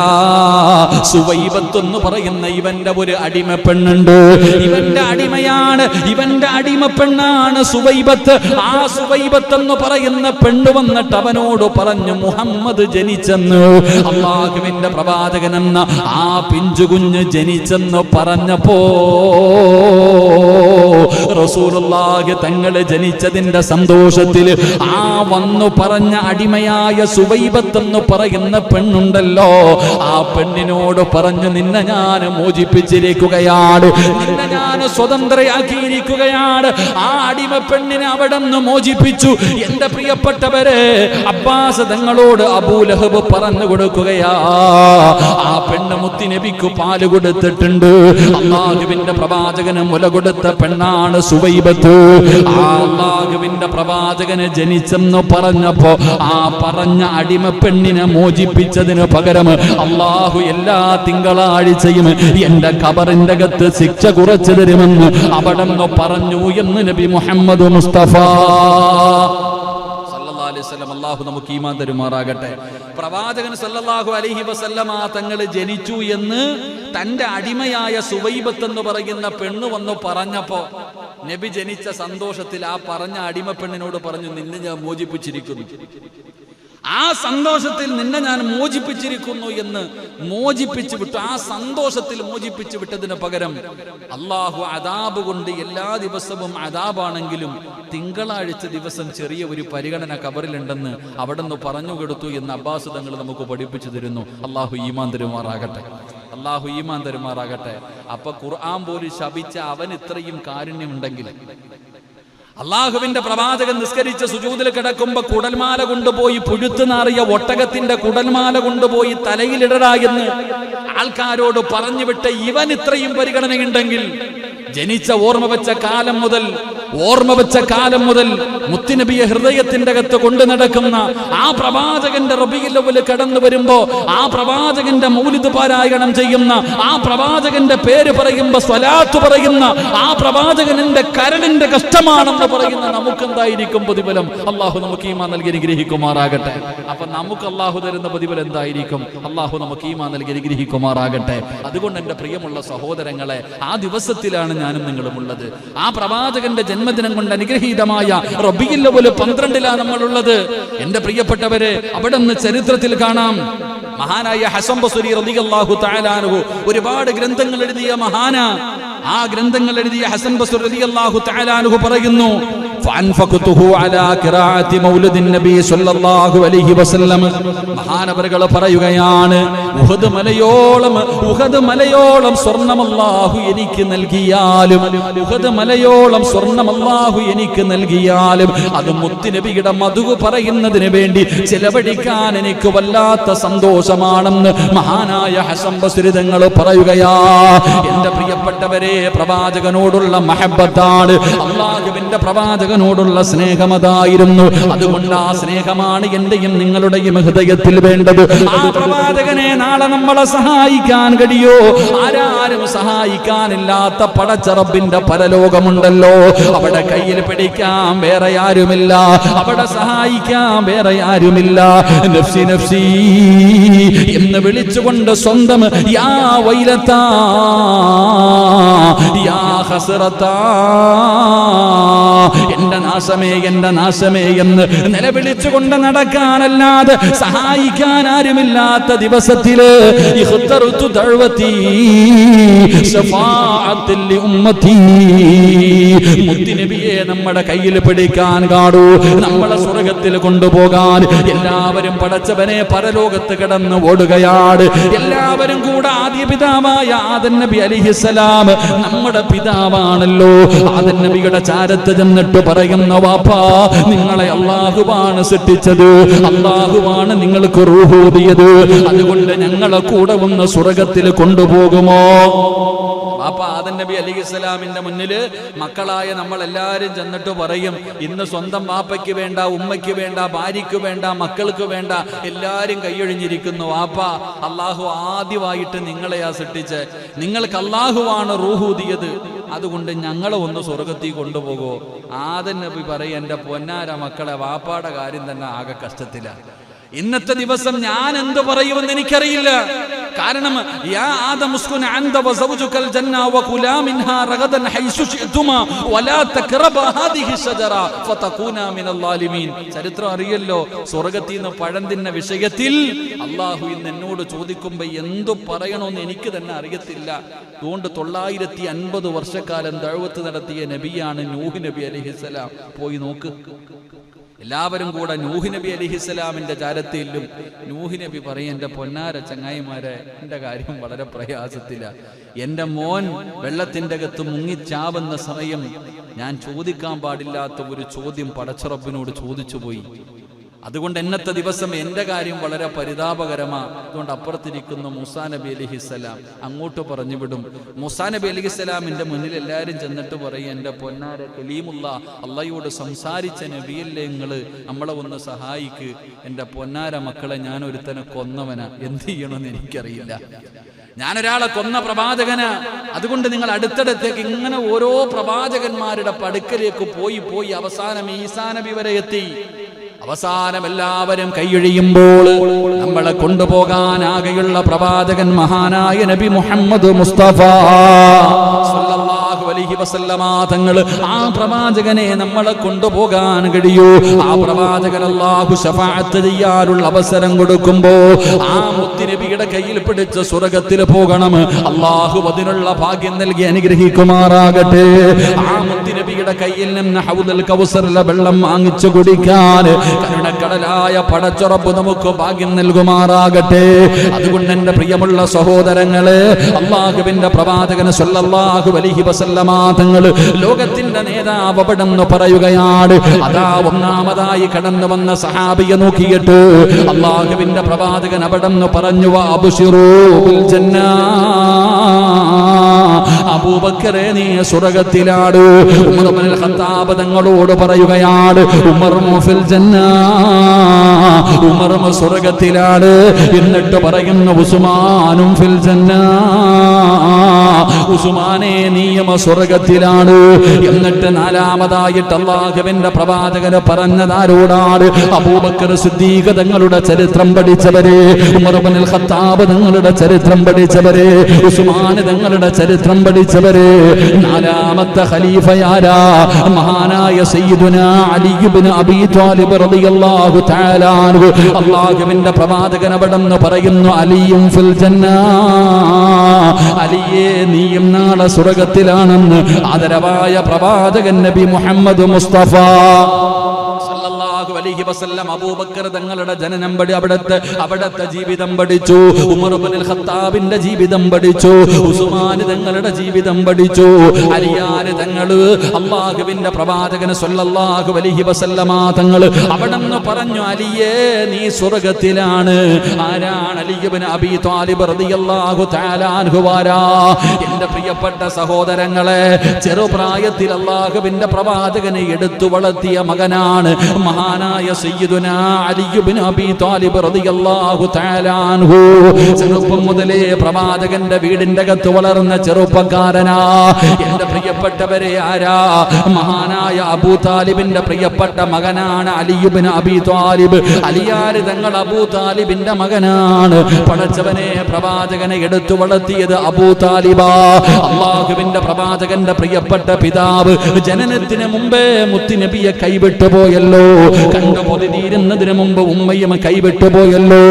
സുവൈബത്ത് എന്ന് പറയുന്ന ഇവന്റെ ഒരു അടിമ പെണ്ണുണ്ട്. ഇവന്റെ അടിമയാണ്, ഇവന്റെ അടിമ പെണ്ണാണ് സുവൈബത്ത്. ആ സുവൈബത്ത് എന്ന് പറയുന്ന പെണ്ണ് വന്നിട്ട് അവനോട് പറഞ്ഞു, മുഹമ്മദ് ജനിച്ചെന്ന്, അള്ളാഹുവിന്റെ പ്രവാചകൻ എന്ന ആ പിഞ്ചുകുഞ്ഞ് ജനിച്ചെന്ന് പറഞ്ഞപ്പോ റസൂലുള്ളാഹി തങ്ങൾ ജനിച്ചതിന്റെ സന്തോഷത്തിൽ ആ വന്നു പറഞ്ഞ അടിമയായ സുവൈബത്തെന്ന് പറയുന്ന പെണ്ണുണ്ടല്ലോ, ആ പെണ്ണിനോട് പറഞ്ഞു, നിന്നെ ഞാൻ മോചിപ്പിച്ചിരിക്കുകയാണ്, നിന്നെ ഞാൻ സ്വതന്ത്രയാക്കിയിരിക്കുകയാണ്. ആ അടിമ പെണ്ണിനെ അവിടെ നിന്ന് മോചിപ്പിച്ചു. എന്റെ പ്രിയപ്പെട്ടവരെ, അബ്ബാസ് തങ്ങളോട് അബൂ ലഹബ് പറഞ്ഞു കൊടുക്കുകയാ, ആ പെണ്ണ് മുത്തി നബിക്ക് പാല് കൊടുത്തിട്ടുണ്ട്. അല്ലാഹുവിന്റെ പ്രവാചകന് മുല കൊടുത്ത പെണ്ണാണ് സുവൈബത്ത്. ആ അല്ലാഹുവിന്റെ പ്രവാചകന് ജനിച്ചെന്ന് പറഞ്ഞപ്പോ ആ പറഞ്ഞ അടിമ പെണ്ണിനെ മോചിപ്പിച്ചതിന് പകരം അല്ലാഹു എല്ലാ തിങ്കളാഴ്ചയും എന്റെ ഖബറിന്റെ അകത്ത് ശിക്ഷ കുറച്ചു തരുമെന്ന് അവിടെ നിന്ന് പറഞ്ഞു എന്ന് നബി മുഹമ്മദ് മുസ്തഫ സല്ലല്ലാഹു അലൈഹി വസല്ലം. അല്ലാഹു നമുക്ക് ഈമാൻ തരുമാറാകട്ടെ. പ്രവാചകൻ സല്ലല്ലാഹു അലൈഹി വസല്ലമ തങ്ങൾ ജനിച്ചു എന്ന് തന്റെ അടിമയായ സുവൈബത്ത് എന്ന് പറയുന്ന പെണ്ണ് വന്നു പറഞ്ഞപ്പോ നബി ജനിച്ച സന്തോഷത്തിൽ ആ പറഞ്ഞ അടിമ പെണ്ണിനോട് പറഞ്ഞു, നിന്നെ ഞാൻ മോചിപ്പിച്ചിരിക്കുന്നു. ആ സന്തോഷത്തിൽ നിന്നെ ഞാൻ മോചിപ്പിച്ചിരിക്കുന്നു എന്ന് മോചിപ്പിച്ചു വിട്ടു. ആ സന്തോഷത്തിൽ മോചിപ്പിച്ചു വിട്ടതിന് പകരം അള്ളാഹു അദാബ് കൊണ്ട് എല്ലാ ദിവസവും അദാബാണെങ്കിലും തിങ്കളാഴ്ച ദിവസം ചെറിയ ഒരു പരിഗണന ഖബറിലുണ്ടെന്ന് അവിടെ നിന്ന് പറഞ്ഞു കൊടുത്തു എന്ന് അബ്ബാസ് തങ്ങൾ നമുക്ക് പഠിപ്പിച്ചു തരുന്നു. അള്ളാഹു ഈമാൻ തരുമാറാകട്ടെ. അള്ളാഹു ഈമാൻ തരുമാറാകട്ടെ. അപ്പൊ ഖുർആൻ പോലും ശപിച്ച അവൻ ഇത്രയും കാരുണ്യമുണ്ടെങ്കിൽ അള്ളാഹുവിന്റെ പ്രവാചകൻ നിസ്കരിച്ച് സുജൂദിൽ കിടക്കുമ്പോ കുടൽമാല കൊണ്ടുപോയി പുഴുത്തു നാറിയ ഒട്ടകത്തിന്റെ കുടൽമാല കൊണ്ടുപോയി തലയിലിടടാ എന്ന് ആൾക്കാരോട് പറഞ്ഞു വിട്ട ഇവൻ ഇത്രയും പരിഗണനയുണ്ടെങ്കിൽ ജനിച്ച ഓർമ്മ വെച്ച കാലം മുതൽ മുത്തുനബിയെ ഹൃദയത്തിന്റെ അകത്ത് കൊണ്ടു നടക്കുന്ന ആ പ്രവാചകന്റെ റബീഉൽ അവ്വൽ കടന്നു വരുമ്പോ ആ പ്രവാചകന്റെ മൗലിദ് പാരായണം ചെയ്യുന്ന ആ പ്രവാചകന്റെ പേര് പറയുമ്പോ സ്വലാത്ത് പറയുന്ന ആ പ്രവാചകന്റെ കരളിന്റെ കഷ്ടമാണെന്ന് പറയുന്ന നമുക്കെന്തായിരിക്കും പ്രതിഫലം? അള്ളാഹു നമുക്ക് ഈമാൻ നൽകി അനുഗ്രഹിക്കുമാറാകട്ടെ. അപ്പൊ നമുക്ക് അള്ളാഹു തരുന്ന പ്രതിഫലം എന്തായിരിക്കും? അള്ളാഹു നമുക്ക് ഈമാൻ നൽകി അനുഗ്രഹിക്കുമാറാകട്ടെ. അതുകൊണ്ട് എന്റെ പ്രിയമുള്ള സഹോദരങ്ങളെ, ആ ദിവസത്തിലാണ് ഞാനും നിങ്ങളും ഉള്ളത്. ആ പ്രവാചകന്റെ ജന്മദിനം കൊണ്ട് അനുഗ്രഹീതമായ റബീഉൽ അവ്വൽ 12 നമ്മളുള്ളത്. എന്റെ പ്രിയപ്പെട്ടവരെ, അവിടെ നിന്ന് ചരിത്രത്തിൽ കാണാം, മഹാനായ ഹസൻ ബസ്രി റളിയല്ലാഹു തആല അൻഹു ഒരുപാട് ഗ്രന്ഥങ്ങൾ എഴുതിയ മഹാനാ. ആ ഗ്രന്ഥങ്ങൾ എഴുതിയ ഹസൻ ബസ്രി റളിയല്ലാഹു തആല അൻഹു പറയുന്നു, ഫഅൻഫഖതുഹു അലാ ഖിറാഅത്തി മൗലിദിൻ നബി സ്വല്ലല്ലാഹു അലൈഹി വസല്ലം. മഹാനവറുകൾ പറയുകയാണ്, ഉഹദ് മലയോളം സ്വർണം അല്ലാഹു എനിക്ക് നൽകിയാലും, ഉഹദ് മലയോളം സ്വർണം അല്ലാഹു എനിക്ക് നൽകിയാലും അത് മുത്തുനബിയുടെ മധു പറയുന്നതിന് വേണ്ടി ചെലവഴിക്കാൻ എനിക്ക് വല്ലാത്ത സന്തോഷമാണെന്ന് മഹാനായ ഹസൻ ബസ്രി തങ്ങൾ പറയുകയാ. എന്റെ പ്രിയപ്പെട്ടവരെ, പ്രവാചകനോടുള്ള മഹബ്ബത്താണ്, അല്ലാഹുവിന്റെ പ്രവാചകനോടുള്ള സ്നേഹമതായിരുന്നു. അതുകൊണ്ട് ആ സ്നേഹമാണ് എന്റെയും നിങ്ങളുടെയും ഹൃദയത്തിൽ വേണ്ടത്. ആ പ്രവാചകനെ നാളെ നമ്മളെ സഹായിക്കാൻ കഴിയോ? ആരാരും സഹായിക്കാനില്ലാത്ത പടച്ച റബ്ബിന്റെ പരലോകമുണ്ടല്ലോ. അവിടെ കയ്യിൽ പിടിക്കാൻ വേറെ ആരുമില്ല, അവിടെ സഹായിക്കാൻ വേറെ ആരുമില്ല. നഫ്സി നഫ്സി എന്ന് വിളിച്ചുകൊണ്ട് സ്വന്തം യാ വൈലത്താ യാ ഹസ്റത്താ, എന്റെ നാശമേ എന്ന് നിലവിളിച്ചുകൊണ്ട് നടക്കാനല്ലാതെ സഹായിക്കാൻ ആരുമില്ലാത്ത ദിവസത്തില് ഇഖ്തറതു ദഅവതി ശഫാഅത്തിൽ ഉമ്മതി, മുത്തുനബിയെ നമ്മുടെ കയ്യിൽ പിടിക്കാൻ കാണൂ, നമ്മളെ സ്വർഗ്ഗത്തിൽ കൊണ്ടുപോകാൻ എല്ലാവരും പടച്ചവനെ പരലോകത്ത് കിടന്ന് ഓടുകയാണ്. എല്ലാവരും കൂടെ ആദ്യ പിതാവായ ആദം നബി അലൈഹിസ്സലാം നമ്മുടെ പിതാവാണല്ലോ. ആദം നബിയുടെ ചാരത്ത് ചെന്നിട്ട് പറയുന്ന, വാപ്പാ, നിങ്ങളെ അല്ലാഹുവാണ് സൃഷ്ടിച്ചത്, അല്ലാഹുവാണ് നിങ്ങൾക്ക് റൂഹ് ഊതിയത്, അതുകൊണ്ട് ഞങ്ങളെ കൂടെ ഒന്ന് സ്വർഗ്ഗത്തിൽ കൊണ്ടുപോകുമോ? വാപ്പ ആദം നബി അലൈഹിസ്സലാമിന്റെ മുന്നില് മക്കളായ നമ്മൾ എല്ലാവരും ചെന്നിട്ട് പറയും, ഇന്ന് സ്വന്തം വാപ്പയ്ക്ക് വേണ്ട, ഉമ്മയ്ക്ക് വേണ്ട, ഭാര്യയ്ക്ക് വേണ്ട, മക്കൾക്ക് വേണ്ട, എല്ലാരും കൈയൊഴിഞ്ഞിരിക്കുന്നു. വാപ്പ, അള്ളാഹു ആദ്യമായിട്ട് നിങ്ങളെയാ സൃഷ്ടിച്ച്, നിങ്ങൾക്ക് അള്ളാഹുവാണ് റൂഹൂദിയത്, അതുകൊണ്ട് ഞങ്ങളെ ഒന്ന് സ്വർഗത്തിൽ കൊണ്ടുപോകോ? ആദം നബി പറയും, എന്റെ പൊന്നാര മക്കളെ, വാപ്പാടെ കാര്യം തന്നെ ആകെ കഷ്ടത്തിലാണ്. ഇന്നത്തെ ദിവസം ഞാൻ എന്ത് പറയുമെന്ന് എനിക്കറിയില്ല. കാരണം യാ ആദം ഉസ്കുൻ അൻത വസൗജുകൽ ജന്ന വകുലാ മിൻഹാ റഗദൻ ഹൈസു ശിഅ്തുമാ വലാ തഖറബാ ഹാദിഹി ഷജറ ഫതകൂനാ മിനൽ ളാലിമീൻ. ചരിത്രം അറിയല്ലോ. സ്വർഗ്ഗത്തിൽ നിന്ന് പഴം തിന്ന വിഷയത്തിൽ അല്ലാഹു ഇന്ന് എന്നോട് ചോദിക്കുമ്പോൾ എന്തു പറയണമെന്ന് എനിക്ക് തന്നെ അറിയത്തില്ല. അതുകൊണ്ട് 950 വർഷക്കാലം ദഅവത്ത് നടത്തിയ നബിയാണ് നൂഹ് നബി അലൈഹിസ്സലാം. പോയി നോക്ക്, എല്ലാവരും കൂടെ നൂഹ് നബി അലൈഹിസ്സലാമിന്റെ ചാരത്തിലും നൂഹ് നബി പറയും, എൻ്റെ പൊന്നാര ചങ്ങായിമാരെ, എൻ്റെ കാര്യം വളരെ പ്രയാസത്തില. എൻ്റെ മോൻ വെള്ളത്തിൻ്റെ അകത്ത് മുങ്ങിച്ചാവുന്ന സമയം ഞാൻ ചോദിക്കാൻ പാടില്ലാത്ത ഒരു ചോദ്യം പടച്ചറബിനോട് ചോദിച്ചു പോയി. അതുകൊണ്ട് ഇന്നത്തെ ദിവസം എൻ്റെ കാര്യം വളരെ പരിതാപകരമാണ്. അതുകൊണ്ട് അപ്പുറത്തിരിക്കുന്ന മൂസാ നബി അലൈഹിസ്സലാം അങ്ങോട്ട് പറഞ്ഞു വിടും. മൂസാ നബി അലൈഹിസ്സലാമിൻ്റെ മുന്നിൽ എല്ലാവരും ചെന്നിട്ട് പറയും, എൻ്റെ പൊന്നാര കലീമുള്ള അള്ളാഹുവോട് സംസാരിച്ച നബിയല്ലേ നിങ്ങൾ, നമ്മളെ ഒന്ന് സഹായിക്ക്. എൻ്റെ പൊന്നാര മക്കളെ, ഞാൻ ഒരുത്തനെ കൊന്നവനാ, എന്ത് ചെയ്യണമെന്ന് എനിക്കറിയില്ല. ഞാനൊരാളെ കൊന്ന പ്രവാചകനാ. അതുകൊണ്ട് നിങ്ങൾ അടുത്തടുത്തേക്ക് ഇങ്ങനെ ഓരോ പ്രവാചകന്മാരുടെ പടുക്കലേക്ക് പോയി അവസാനം ഈസാ നബി വരെ എത്തി. അവസാനം എല്ലാവരും കൈയൊഴിയുമ്പോൾ നമ്മളെ കൊണ്ടുപോകാനാകെയുള്ള പ്രവാചകൻ മഹാനായ നബി മുഹമ്മദ് മുസ്തഫ സല്ലല്ലാഹു അലൈഹി വസല്ലമ തങ്ങൾ. ആ പ്രവാചകനെ നമ്മളെ കൊണ്ടുപോകാൻ കഴിയൂ. ആ പ്രവാചകൻ അല്ലാഹു ശഫാഅത്ത് ചെയ്യാനുള്ള അവസരം കൊടുക്കുമ്പോ ആ മുത്തുനബിയുടെ കയ്യിൽ പിടിച്ച് സ്വർഗ്ഗത്തിൽ പോകണം. അല്ലാഹു അതിനുള്ള ഭാഗ്യം നൽകി അനുഗ്രഹിക്കുമാറാകട്ടെ. ആ മുത്തുനബിയുടെ കയ്യിൽ നിന്ന് ഹൗദുൽ കൗസറിലെ വെള്ളം വാങ്ങിച്ചു കുടിക്കാൻ കരുണക്കടലായ പടച്ചുറപ്പ് നമുക്ക് ഭാഗ്യം നൽകുമാറാകട്ടെ. അതുകൊണ്ട് എൻ്റെ പ്രിയമുള്ള സഹോദരങ്ങളെ, അല്ലാഹുവിന്റെ പ്രവാചകൻ സല്ലല്ലാഹു അലൈഹി വസല്ലമ തങ്ങൾ ലോകത്തിന്റെ നേതാവ് അവിടെന്ന് പറയുകയാണ്. അതാ ഒന്നാമതായി കടന്നു വന്ന സഹാബിയെ നോക്കിയിട്ട് അല്ലാഹുവിന്റെ പ്രവാചകൻ അവിടെന്ന് പറഞ്ഞു, അബ്ശിറൂ ബിൽ ജന്ന, അബൂബക്കറെ നീ സ്വർഗ്ഗത്തിലാണ്. ഉമർ ഇബ്നുൽ ഖത്താബ് തങ്ങളോട് പറയുകയാണ്, ഉമറും ഫിൽ ജന്ന, ഉമറും സ്വർഗ്ഗത്തിലാണ്. എന്നിട്ട് പറയുന്നു, ഉസ്മാനും ഫിൽ ജന്ന, ഉസ്മാനെ നീയും സ്വർഗ്ഗത്തിലാണ്. എന്നിട്ട് നാലാമതായിട്ട് അല്ലാഹുവിന്റെ പ്രവാചകൻ പറഞ്ഞതാരോടാണ്? അബൂബക്കർ സിദ്ദീഖ് തങ്ങളുടെ ചരിത്രം പഠിച്ചവരെ, ഉമർ ഇബ്നുൽ ഖത്താബ് തങ്ങളുടെ ചരിത്രം പഠിച്ചവരെ, ഉസ്മാൻ തങ്ങളുടെ ചരിത്രം പഠിച്ചവരെ. നാലാമത്തെ ഖലീഫയാരാ? മഹാനായ സയ്യിദുനാ അലി ഇബ്നു അബീ ത്വാലിബ് റളിയല്ലാഹു തആല അൻഹു. അല്ലാഹുവിന്റെ പ്രവാചകൻ അവിടെന്ന് പറയുന്നു, അലിയും ഫിൽ ജന്ന, അലിയേ നീയും നാളെ സ്വർഗ്ഗത്തിലാണെന്ന് ആദരവായ പ്രവാചകൻ നബി മുഹമ്മദ് മുസ്തഫ സല്ലല്ലാഹു അലൈഹി വസല്ലം. അബൂബക്കർ തങ്ങളുടെ ജനനം അവിടത്തെ ജീവിതം പഠിച്ചു. ഉമർ ഇബ്നുൽ ഖത്താബിന്റെ ജീവിതം പഠിച്ചു. ഉസ്മാൻ തങ്ങളുടെ ജീവിതം പഠിച്ചു. അലിയാർ തങ്ങള് അല്ലാഹുവിന്റെ പ്രവാചകൻ സല്ലല്ലാഹു അലൈഹി വസല്ലമ തങ്ങൾ അവിടെന്ന് പറഞ്ഞു, അലിയേ നീ സ്വർഗ്ഗത്തിലാണ്. ആരാണ്? അലി ഇബ്നു അബീ ത്വാലിബ് റളിയല്ലാഹു തആല അൻഹു. എന്റെ പ്രിയപ്പെട്ട സഹോദരങ്ങളെ, ചെറുപ്രായത്തിൽ അല്ലാഹുവിന്റെ പ്രവാചകനെ എടുത്തു വളർത്തിയ മകനാണ് മഹാനായ സയ്യിദുനാ അലി ഇബ്നു അബീ ത്വാലിബ് റളിയല്ലാഹു തആല അൻഹു. ചെറുപ്പം മുതലേ പ്രവാചകന്റെ വീടിന്റെ അകത്ത് വളർന്ന ചെറുപ്പക്കാരനാ. എന്റെ പ്രിയപ്പെട്ടവരെ, ആരാ? മഹാനായ അബൂ താലിബിന്റെ പ്രിയപ്പെട്ട മകനാണ് അലി ഇബ്നു അബീ ത്വാലിബ്. അലിയാർ തങ്ങൾ അബൂ താലിബിന്റെ മകനാണ്. പടച്ചവനെ, പ്രവാചകനെ എടുത്തു വളർത്തിയത് അബൂ താലിബാ. അല്ലാഹുവിന്റെ പ്രവാചകന്റെ പ്രിയപ്പെട്ട പിതാവ് ജനനത്തിന് മുമ്പേ മുത്തുനബിയെ കൈവിട്ടു പോയല്ലോ. കണ്ടുപൊതിരുന്നതിന് മുമ്പ് ഉമ്മയും കൈവിട്ടു പോയല്ലോ.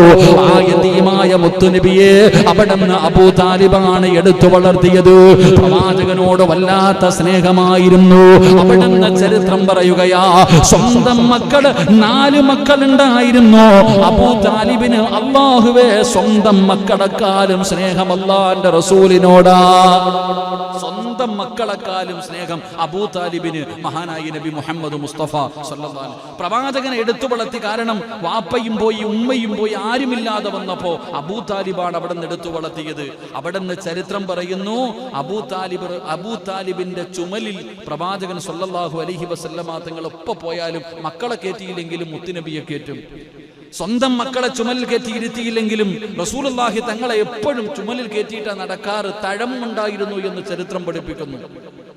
ആ യതീമായ മുത്തുനബിയെ അവിടുന്ന് അബൂ താലിബാണ് എടുത്തു വളർത്തിയത്. പ്രവാചകനോട് വല്ലാത്ത സ്നേഹമായിരുന്നു. അവിടുന്ന് ചരിത്രം പറയുകയാ, സ്വന്തം മക്കള് 4 മക്കളുണ്ടായിരുന്നു. അബൂ താലിബിന് അല്ലാഹുവേ സ്വന്തം മക്കളെക്കാളും സ്നേഹം അല്ലാഹുവിന്റെ റസൂലിനോടാ. സ്വന്തം മക്കളെക്കാളും സ്നേഹം അബൂ താലിബിന് മഹാനായ നബി മുഹമ്മദ് മുസ്തഫ സല്ലല്ലാഹു അലൈഹി വസല്ലം. പ്രവാചകനെ എടുത്തു വളർത്തി. കാരണം വാപ്പയും പോയി, ഉമ്മയും പോയി, ആരുമില്ലാതെ വന്നപ്പോ അബൂ താലിബാണ് അവിടെ നിന്ന് എടുത്തു വളർത്തിയത്. അവിടെ നിന്ന് ചരിത്രം പറയുന്നു, അബൂ താലിബിന്റെ ചുമലിൽ പ്രവാചകൻ സല്ലല്ലാഹു അലൈഹി വസല്ലമ തങ്ങൾ ഒപ്പം പോയാലും മക്കളെ കയറ്റിയില്ലെങ്കിലും മുത്തുനബിയെ കയറ്റും. സ്വന്തം മക്കളെ ചുമലിൽ കയറ്റി ഇരുത്തിയില്ലെങ്കിലും റസൂലുള്ളാഹി തങ്ങളെ എപ്പോഴും ചുമലിൽ കയറ്റിയിട്ടാണ് നടക്കാറ്. തഴമുണ്ടായിരുന്നു എന്ന് ചരിത്രം പഠിപ്പിക്കുന്നു.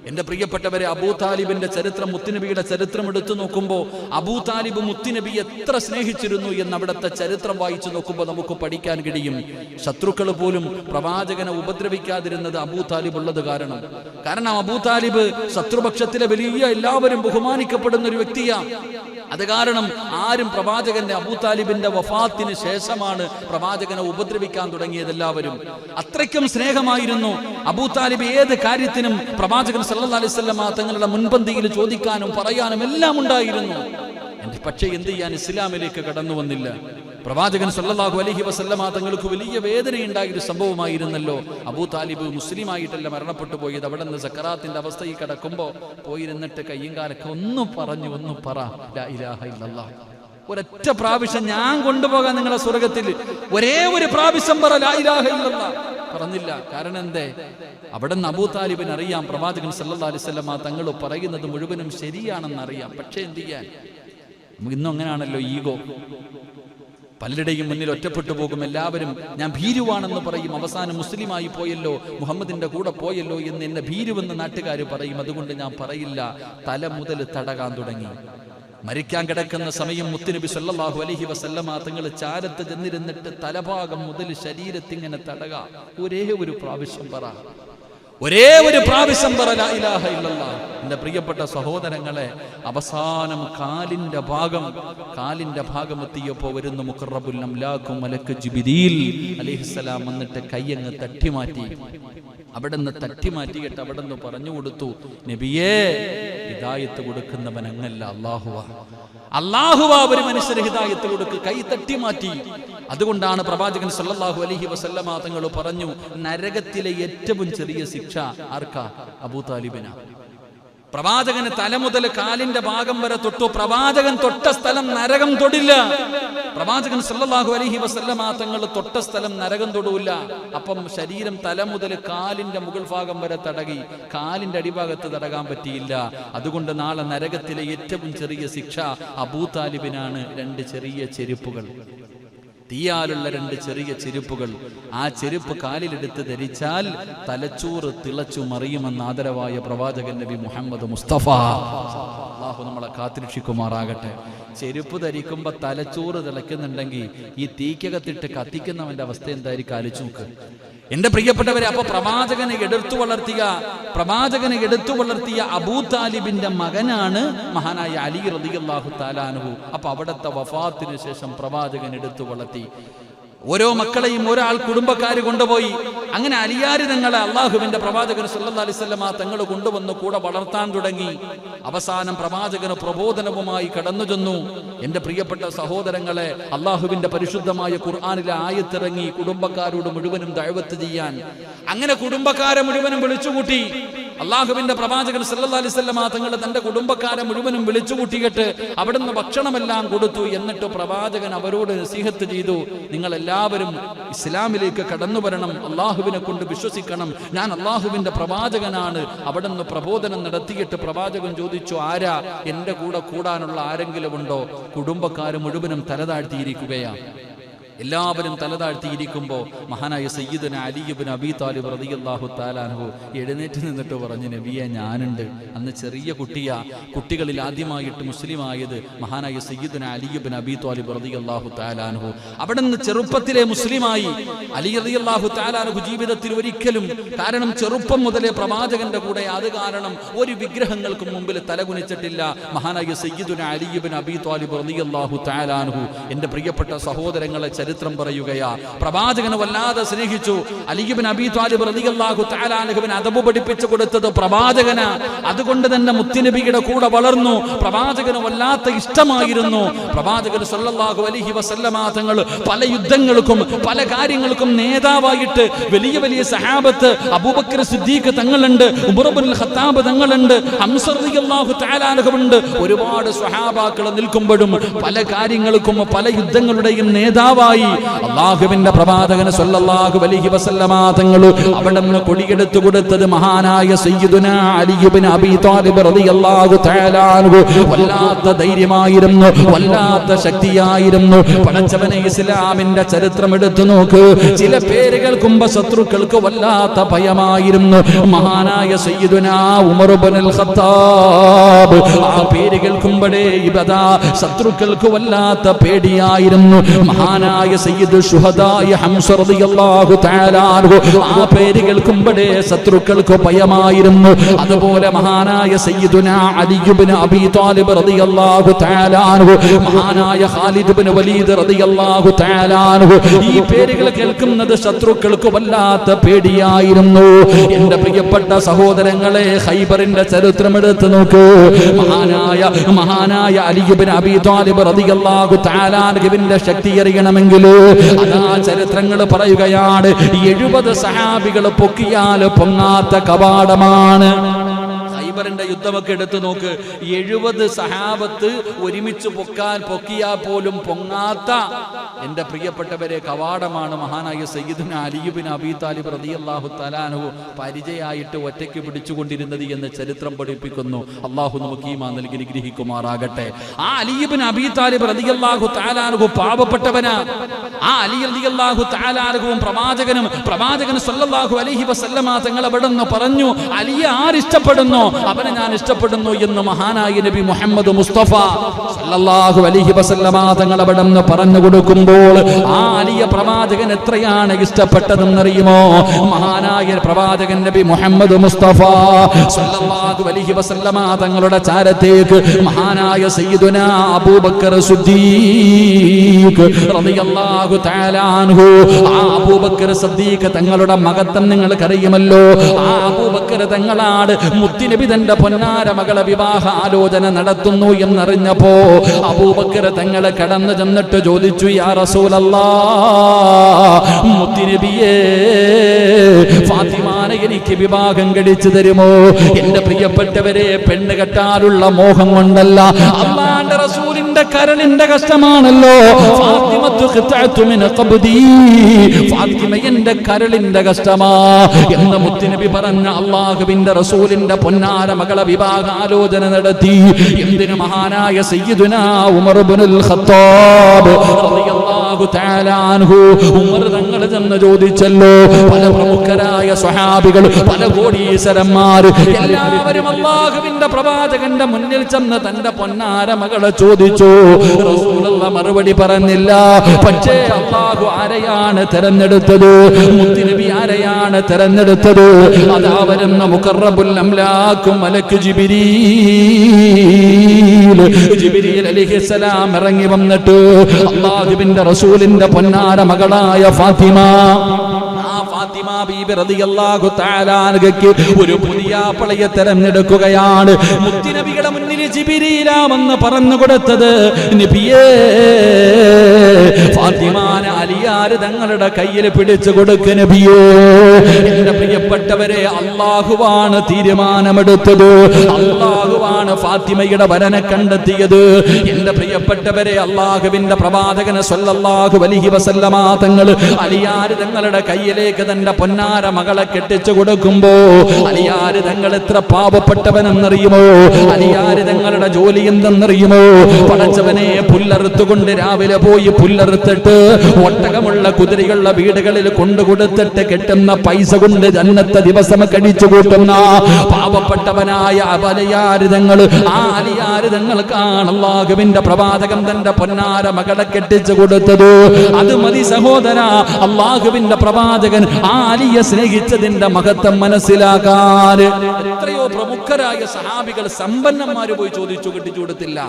എന്റെ പ്രിയപ്പെട്ടവരെ, അബൂ താലിബിന്റെ ചരിത്രം, മുത്തുനബിയുടെ ചരിത്രം എടുത്തു നോക്കുമ്പോൾ അബൂ താലിബ് മുത്തുനബി എത്ര സ്നേഹിച്ചിരുന്നു എന്ന് അവിടുത്തെ ചരിത്രം വായിച്ചു നോക്കുമ്പോൾ നമുക്ക് പഠിക്കാൻ കഴിയും. ശത്രുക്കൾ പോലും പ്രവാചകനെ ഉപദ്രവിക്കാതിരുന്നത് അബൂ താലിബ് ഉള്ളത് കാരണം അബൂ താലിബ് ശത്രുപക്ഷത്തിലെ വലിയ എല്ലാവരും ബഹുമാനിക്കപ്പെടുന്ന ഒരു വ്യക്തിയാണ്. അത് കാരണം ആരും പ്രവാചകന്റെ അബൂ താലിബിന്റെ വഫാത്തിന് ശേഷമാണ് പ്രവാചകനെ ഉപദ്രവിക്കാൻ തുടങ്ങിയത്. എല്ലാവരും അത്രയ്ക്കും സ്നേഹമായിരുന്നു. അബൂ താലിബ് ഏത് കാര്യത്തിനും പ്രവാചകൻ സല്ലല്ലാഹു അലൈഹി വസല്ലം തങ്ങളുടെ മുൻപന്തിയിൽ ചോദിക്കാനും പറയാനും എല്ലാം ഉണ്ടായിരുന്നു. എന്റെ പക്ഷേ എന്ത് ചെയ്യാൻ, ഇസ്ലാമിലേക്ക് കടന്നു വന്നില്ല. പ്രവാചകൻ സല്ലല്ലാഹു അലൈഹി വസല്ലമ തങ്ങൾക്ക് വലിയ വേദനയുണ്ടായ ഒരു സംഭവമായിരുന്നല്ലോ. അബൂ താലിബ് മുസ്ലിമായിട്ടല്ല മരണപ്പെട്ടു പോയത്. അവിടെ നിന്ന് സക്കറാത്തിന്റെ അവസ്ഥയിൽ കിടക്കുമ്പോൾ പോയിരുന്നിട്ട് കയ്യും കാലൊക്കെ ഒന്ന് പറ ലാ ഇലാഹ ഇല്ലല്ലാഹ്. ഒരൊറ്റ പ്രാവശ്യം ഞാൻ കൊണ്ടുപോകാൻ നിങ്ങളെ സ്വർഗത്തിൽ, ഒരേ ഒരു പ്രാവശ്യം പറ ലാ ഇലാഹ ഇല്ലല്ലാഹ്. പറഞ്ഞില്ല. കാരണം എന്തേ? അവിടെ നിന്ന് അബൂ താലിബിന് അറിയാം പ്രവാചകൻ സല്ലല്ലാഹു അലൈഹി വസല്ലമ തങ്ങൾ പറയുന്നത് മുഴുവനും ശരിയാണെന്ന് അറിയാം. പക്ഷേ എന്ത് ചെയ്യാൻ, നമുക്ക് ഇന്നും അങ്ങനെയാണല്ലോ, ഈഗോ. പലരുടെയും മുന്നിൽ ഒറ്റപ്പെട്ടു പോകും. എല്ലാവരും ഞാൻ ഭീരുവാണെന്ന് പറയും. അവസാനം മുസ്ലിമായി പോയല്ലോ, മുഹമ്മദിന്റെ കൂടെ പോയല്ലോ എന്ന് എന്നെ ഭീരുവെന്ന് നാട്ടുകാർ പറയും. അതുകൊണ്ട് ഞാൻ പറയില്ല. തല മുതൽ തടകാൻ തുടങ്ങി. മരിക്കാൻ കിടക്കുന്ന സമയം മുത്തുനബി സല്ലല്ലാഹു അലൈഹി വസല്ലമ തങ്ങൾ ചാരത്ത് ചെന്നിരുന്നിട്ട് തലഭാഗം മുതൽ ശരീരത്തിങ്ങനെ തടക. ഒരേ ഒരു പ്രാവശ്യം പറ, ഒരേ ഒരു പ്രാവശ്യം പറ ലാ ഇലാഹ ഇല്ലല്ലാഹ്. എന്റെ പ്രിയപ്പെട്ട സഹോദരങ്ങളെ, അവസാനം കാലിന്റെ ഭാഗം എത്തിയപ്പോ വരുന്ന മുഖറബുൽ അംലാഖു മലക്ക് ജിബ്രീൽ അലൈഹിസ്സലാം വന്നിട്ട് കയ്യങ്ങ് തട്ടിമാറ്റി. അവിടെ നിന്ന് തട്ടിമാറ്റിയിട്ട് അവിടെ നിന്ന് പറഞ്ഞു കൊടുത്തു, നബിയേ, ഹിദായത്ത് കൊടുക്കുന്നവൻ അങ്ങല്ല, അല്ലാഹുവാ ഒരു മനുഷ്യന് ഹിദായത്ത് കൊടുക്ക്. കൈ തട്ടിമാറ്റി. അതുകൊണ്ടാണ് പ്രവാചകൻ സല്ലല്ലാഹു അലൈഹി വസല്ലമ തങ്ങൾ പറഞ്ഞു, നരകത്തിലെ ഏറ്റവും ചെറിയ ശിക്ഷ ആർക്കാ? അബൂ താലിബിനാ. പ്രവാചകന് തല മുതൽ കാലിന്റെ ഭാഗം വരെ തൊട്ടു. പ്രവാചകൻ തൊട്ട സ്ഥലം നരകം തൊടില്ല. പ്രവാചകൻ സല്ലല്ലാഹു അലൈഹി വസല്ലമ തങ്ങൾ തൊട്ട സ്ഥലം നരകം തൊടൂല. അപ്പം ശരീരം തല മുതൽ കാലിന്റെ മുകൾ ഭാഗം വരെ തടകി, കാലിന്റെ അടിഭാഗത്ത് തടകാൻ പറ്റിയില്ല. അതുകൊണ്ട് നാളെ നരകത്തിലെ ഏറ്റവും ചെറിയ ശിക്ഷ അബൂ താലിബിനാണ്. 2 ചെറിയ ചെരുപ്പുകൾ, തീയാലുള്ള 2 ചെറിയ ചെരുപ്പുകൾ. ആ ചെരുപ്പ് കാലിലെടുത്ത് ധരിച്ചാൽ തലച്ചോറ് തിളച്ചു മറിയുമെന്ന് ആദരവായ പ്രവാചകൻ നബി മുഹമ്മദ് മുസ്തഫ. അല്ലാഹു നമ്മളെ കാത്തിരക്ഷിക്കുമാറാകട്ടെ. ചെരുപ്പ് ധരിക്കുമ്പോ തലച്ചോറ് തിളയ്ക്കുന്നുണ്ടെങ്കിൽ ഈ തീക്കകത്തിട്ട് കത്തിക്കുന്നവന്റെ അവസ്ഥ എന്തായിരിക്കും ആലോചിച്ച് നോക്ക്. എന്റെ പ്രിയപ്പെട്ടവരെ, അപ്പൊ പ്രവാചകനെ എടുത്തു വളർത്തിയ അബൂ താലിബിന്റെ മകനാണ് മഹാനായ അലി റളിയല്ലാഹു തആല അൻഹു. അപ്പൊ അവിടുത്തെ വഫാത്തിന് ശേഷം പ്രവാചകൻ എടുത്തു വളർത്തി. ഓരോ മക്കളെയും ഒരാൾ കുടുംബക്കാര് കൊണ്ടുപോയി. അങ്ങനെ അലിയാരി തങ്ങളെ അള്ളാഹുവിന്റെ പ്രവാചകൻ സല്ലല്ലാഹു അലൈഹി വസല്ലമ തങ്ങൾ കൊണ്ടുവന്ന് കൂടെ വളർത്താൻ തുടങ്ങി. അവസാനം പ്രവാചകന് പ്രബോധനവുമായി കടന്നു ചെന്നു. എന്റെ പ്രിയപ്പെട്ട സഹോദരങ്ങളെ, അള്ളാഹുവിന്റെ പരിശുദ്ധമായ ഖുർആനിലെ ആയത്തിറങ്ങി കുടുംബക്കാരോട് മുഴുവനും ദഅവത്ത് ചെയ്യാൻ. അങ്ങനെ കുടുംബക്കാരെ മുഴുവനും വിളിച്ചുകൂട്ടി. അള്ളാഹുവിന്റെ പ്രവാചകൻ സല്ലല്ലാഹു അലൈഹി വസല്ലമ തങ്ങൾ തന്റെ കുടുംബക്കാരെ മുഴുവനും വിളിച്ചുകൂട്ടിയിട്ട് അവിടുന്ന് ഭക്ഷണമെല്ലാം കൊടുത്തു. എന്നിട്ട് പ്രവാചകൻ അവരോട് നസീഹത്ത് ചെയ്തു, നിങ്ങൾ എല്ലാവരും ഇസ്ലാമിലേക്ക് കടന്നു വരണം, അള്ളാഹുവിനെ കൊണ്ട് വിശ്വസിക്കണം, ഞാൻ അള്ളാഹുവിന്റെ പ്രവാചകനാണ്. അവിടുന്ന് പ്രബോധനം നടത്തിയിട്ട് പ്രവാചകൻ ചോദിച്ചു, ആരാ എന്റെ കൂടെ കൂടാനുള്ള ആരെങ്കിലും ഉണ്ടോ? കുടുംബക്കാർ മുഴുവനും തലതാഴ്ത്തിയിരിക്കുകയാണ്. എല്ലാവരും തലതാഴ്ത്തിയിരിക്കുമ്പോൾ മഹാനായ സയ്യിദുന അലി ഇബ്നു അബീ താലിബ് റളിയല്ലാഹു തആല അൻഹു എഴുന്നേറ്റ് നിന്നിട്ട് പറഞ്ഞു, നബിയെ, ഞാനുണ്ട്. അന്ന് ചെറിയ കുട്ടികളിൽ ആദ്യമായിട്ട് മുസ്ലിമായത് മഹാനായ സയ്യിദുന അലി ഇബ്നു അബീ താലിബ് റളിയല്ലാഹു തആല അൻഹു. അവിടെ നിന്ന് ചെറുപ്പത്തിലെ മുസ്ലിമായി. അലി റളിയല്ലാഹു തആല അൻഹു ജീവിതത്തിൽ ഒരിക്കലും, കാരണം ചെറുപ്പം മുതലേ പ്രവാചകന്റെ കൂടെ, അത് കാരണം ഒരു വിഗ്രഹങ്ങൾക്കും മുമ്പിൽ തലകുനിച്ചിട്ടില്ല മഹാനായ സയ്യിദുന അലി ഇബ്നു അബീ താലിബ് റളിയല്ലാഹു തആല അൻഹു. എന്റെ പ്രിയപ്പെട്ട സഹോദരങ്ങളെ, ചരിത്രം പറയുകയാ, പ്രവാചകനെ വല്ലാതെ സ്നേഹിച്ചു. അലി ഇബ്നു അബീ ത്വാലിബ് റളിയല്ലാഹു തആല അൻഹുവിനെ അദബ് പഠിപ്പിച്ചു കൊടുത്തത് പ്രവാചകനാ. അതുകൊണ്ട് തന്നെ മുത്തുനബിയുടെ കൂടെ വളർന്നു. പ്രവാചകന് വല്ലാത്ത ഇഷ്ടമായിരുന്നു. പ്രവാചകൻ സല്ലല്ലാഹു അലൈഹി വസല്ലമ തങ്ങൾ പല യുദ്ധങ്ങൾക്കും പല കാര്യങ്ങൾക്കും നേതാവായിട്ട് വലിയ വലിയ സഹാബത്ത്, അബൂബക്കർ സിദ്ദീഖ് തങ്ങളുണ്ട്, ഉമർ ഇബ്നുൽ ഖത്താബ് തങ്ങളുണ്ട്, ഹംസ റളിയല്ലാഹു തആല അൻഹുണ്ട്. ഒരുപാട് സ്വഹാബാക്കൾ നിൽക്കുമ്പോഴും പല കാര്യങ്ങൾക്കും പല യുദ്ധങ്ങളുടെയും നേതാവായി അല്ലാഹുവിന്റെ പ്രവാചകൻ സല്ലല്ലാഹു അലൈഹി വസല്ലമ തങ്ങൾ അവിടെ നിന്ന് കൊടിയെടുത്തു കൊടുത്തത് മഹാനായ സയ്യിദുനാ അലി ഇബ്നു അബീ ത്വാലിബ് റളിയല്ലാഹു തആല അൻഹു. വല്ലാത്ത ധൈര്യമായിരുന്നു, വല്ലാത്ത ശക്തിയായിരുന്നു. പടച്ചവനെ, ഇസ്ലാമിന്റെ ചരിത്രം എടുത്തു നോക്ക്. ചില പേര് കേൾക്കുമ്പോൾ ശത്രുക്കൾക്ക് വല്ലാത്ത ഭയമായിരുന്നു. മഹാനായ സയ്യിദുനാ ഉമർ ഇബ്നുൽ ഖത്താബ്, ആ പേര് കേൾക്കുമ്പോഴേ ശത്രുക്കൾക്ക് വല്ലാത്ത പേടിയായിരുന്നു. മഹാനായ മഹാനായ സയ്യിദ് ശുഹദായ ഹംസ റളിയല്ലാഹു തആല അൻഹു ആ പേര് കേൾക്കുമ്പോഴേ ശത്രുക്കൾക്ക് ഭയമായിരുന്നു. അതുപോലെ മഹാനായ സയ്യിദുനാ അലി ഇബ്നു അബീ ത്വാലിബ് റളിയല്ലാഹു തആല അൻഹു, മഹാനായ ഖാലിദ് ഇബ്നു വലീദ് റളിയല്ലാഹു തആല അൻഹു, ഈ പേരുകൾ കേൾക്കുന്നത് ശത്രുക്കൾക്ക് വല്ലാത്ത പേടിയായിരുന്നു. എന്റെ പ്രിയപ്പെട്ട സഹോദരങ്ങളെ, ഖൈബറിന്റെ ചരിത്രം എടുത്തു നോക്കൂ. മഹാനായ അലി ഇബ്നു അബീ ത്വാലിബ് റളിയല്ലാഹു തആല അൻഹുവിന്റെ ശക്തി അറിയണമെങ്കിൽ അതാ ചരിത്രങ്ങൾ പറയുകയാണ്, 70 സഹാബികൾ പൊക്കിയാൽ പൊങ്ങാത്ത കവാടമാണ്. ഖൈബറിന്റെ യുദ്ധമൊക്കെ എടുത്തു നോക്ക്, 70 സഹാബത്ത് ഒരുമിച്ച് പൊക്കിയാൽ പോലും പൊങ്ങാത്ത എന്റെ പ്രിയപ്പെട്ടവരെ കവാടമാണ് മഹാനായ സയ്യിദുനാ അലി ഇബ്നു അബീ ത്വാലിബ് റളിയല്ലാഹു തആല അൻഹു പരിചയമായിട്ട് ഒറ്റയ്ക്ക് പിടിച്ചുകൊണ്ടിരുന്നത് എന്ന് ചരിത്രം പഠിപ്പിക്കുന്നു. അള്ളാഹു നമുക്ക് ഈമാൻ നൽകി അനുഗ്രഹിക്കുമാറാകട്ടെ. ആ അലി ഇബ്നു അബീ ത്വാലിബ് റളിയല്ലാഹു തആല അൻഹു പാവപ്പെട്ടവനാ. ആ അലി റളിയല്ലാഹു തആല അൻഹുവും പ്രവാചകൻ സല്ലല്ലാഹു അലൈഹി വസല്ലമ തങ്ങൾ അവിടുന്ന് പറഞ്ഞു, അലിയെ ആരിഷ്ടപ്പെടുന്നു അവനെ ഞാൻ ഇഷ്ടപ്പെടുന്നു എന്ന് മഹാനായ നബി മുഹമ്മദ് മുസ്തഫ സല്ലല്ലാഹു അലൈഹി വസല്ലമ തങ്ങൾ അവിടുന്ന് പറഞ്ഞു കൊടുക്കുമ്പോൾ ആ അലിയ പ്രവാചകൻ എത്രയാണ് ഇഷ്ടപ്പെട്ടതെന്നറിയുമോ? മഹാനായ പ്രവാചകൻ നബി മുഹമ്മദ് മുസ്തഫ സല്ലല്ലാഹു അലൈഹി വസല്ലമ തങ്ങളുടെ ചാരത്തേക്ക് മഹാനായ സയ്യിദുനാ അബൂബക്കർ സിദ്ദീഖ് റളിയല്ലാഹു തആല അൻഹു, ആ അബൂബക്കർ സിദ്ദീഖ് തങ്ങളുടെ മഹത്വം നിങ്ങൾക്കറിയുമല്ലോ. ആ അബൂബക്കർ തങ്ങളാണ് മുത്തുനബി തന്റെ പൊന്നാര മകളെ വിവാഹ ആലോചന നടത്തുന്നു എന്നറിഞ്ഞപ്പോ അബൂബക്കർ തങ്ങളെ കടന്നു ചെന്നിട്ട് ചോദിച്ചു, യാ റസൂലല്ലാഹ്, മുത്തുനബിയേ, ഫാത്തിമാനെ എനിക്ക് വിവാഹം കഴിച്ചു തരുമോ? എന്റെ പ്രിയപ്പെട്ടവരെ, പെണ്ണ് കെട്ടാനുള്ള മോഹം കൊണ്ടല്ല, അല്ലാഹുവിന്റെ റസൂലിന്റെ കരളിന്റെ കഷ്ടമാണല്ലോ. ഫാത്തിമ എന്റെ കരളിന്റെ കഷ്ടമാ എന്ന് മുത്തുനബി പറഞ്ഞ അല്ലാഹുവിന്റെ റസൂലിന്റെ പൊന്നാര മകളെ വിവാഹ ആലോചന നടത്തി. എന്തിനു? മഹാനായ സയ്യിദുനാ ഉമർ ഇബ്നുൽ ഖത്താബ് റളിയല്ലാഹു തആല അൻഹു, ഉമർ തങ്ങൾ ചെന്ന് ചോദിച്ചല്ലോ. പല പ്രമുഖരായ സ്വഹാബികൾ, പല കോടീശ്വരന്മാർ എല്ലാവരും അല്ലാഹുവിന്റെ പ്രവാചകന്റെ മുന്നിൽ ചെന്ന് തന്റെ പൊന്നാര മകളെ ചോദിച്ചു. റസൂലുള്ളാഹി മറുപടി പറഞ്ഞില്ല. പക്ഷേ അല്ലാഹു ആരെയാണ് തെരഞ്ഞെടുത്തത്? മുത്തുനബി ആരെയാണ് തെരഞ്ഞെടുത്തത്? അതാ വരുന്ന മുഖറബുൽ അംലാക്കും മലക്ക് ജിബ്രീൽ അലൈഹിസ്സലാം ഇറങ്ങി വന്നിട്ട് അല്ലാഹുവിന്റെ റസൂലിന്റെ പൊന്നാര മകളായ ഫാത്തിമ ബീബി റളിയല്ലാഹു തആല അൻഹയ്ക്ക് ഒരു പുതിയ പളയെ തെരഞ്ഞെടുക്കുകയാണ്. മുത്തുനബിയുടെ മുന്നിൽ ജിബ്രീലാമെന്ന് പറഞ്ഞു കൊടുത്തത് നബിയേ, ഫാത്തിമാനെ അലിയാര് തങ്ങളുടെ കയ്യിൽ പിടിച്ചു കൊടുക്ക നബിയേ. എന്റെ പ്രിയപ്പെട്ടവരെ, അല്ലാഹുവാണ് തീരുമാനമെടുത്തത്. അല്ലാഹുവാണ് ഫാത്തിമയുടെ വരനെ കണ്ടെത്തിയത്. എന്റെ പ്രിയപ്പെട്ടവരെ, അല്ലാഹുവിന്റെ പ്രവാചകൻ സല്ലല്ലാഹു അലൈഹി വസല്ലമ തങ്ങൾ അലിയാര് തങ്ങളുടെ കയ്യിലേക്ക് തന്റെ പൊന്നാര മകളെ കെട്ടിച്ചു കൊടുക്കുമ്പോ അലിയാര് തങ്ങൾ എത്ര പാവപ്പെട്ടവനെന്നറിയുമോ? അലിയാര് തങ്ങളുടെ ജോലി എന്തെന്നറിയുമോ? പടച്ചവനെ, പുല്ലറുത്തുകൊണ്ട് രാവിലെ പോയി പുല്ലറുത്തിട്ട് ഒട്ടകമുള്ള കുതിരയുള്ള വീടുകളിൽ കൊണ്ടുകൊടുത്തിട്ട് കെട്ടുന്ന പൈസ കൊണ്ട് ജന്നത്തെ ദിവസം കഴിച്ചു കൂട്ടുന്ന പാവപ്പെട്ടവനായ അലിയാര് തങ്ങൾ. ആ അലിയാര് തങ്ങൾക്കാണ് അല്ലാഹുവിന്റെ പ്രവാചകൻ തന്റെ പൊന്നാര മകളെ കെട്ടിച്ചു കൊടുത്തത്. അത് മതി സഹോദര, അല്ലാഹുവിന്റെ പ്രവാചകൻ ആ അലിയെ സ്നേഹിച്ചതിന്റെ മഹത്വം മനസ്സിലാക്കാൻ. എത്രയോ പ്രമുഖരായ സഹാബികൾ, സമ്പന്നന്മാര് പോയി ചോദിച്ചു, കെട്ടിച്ചു കൊടുത്തില്ല.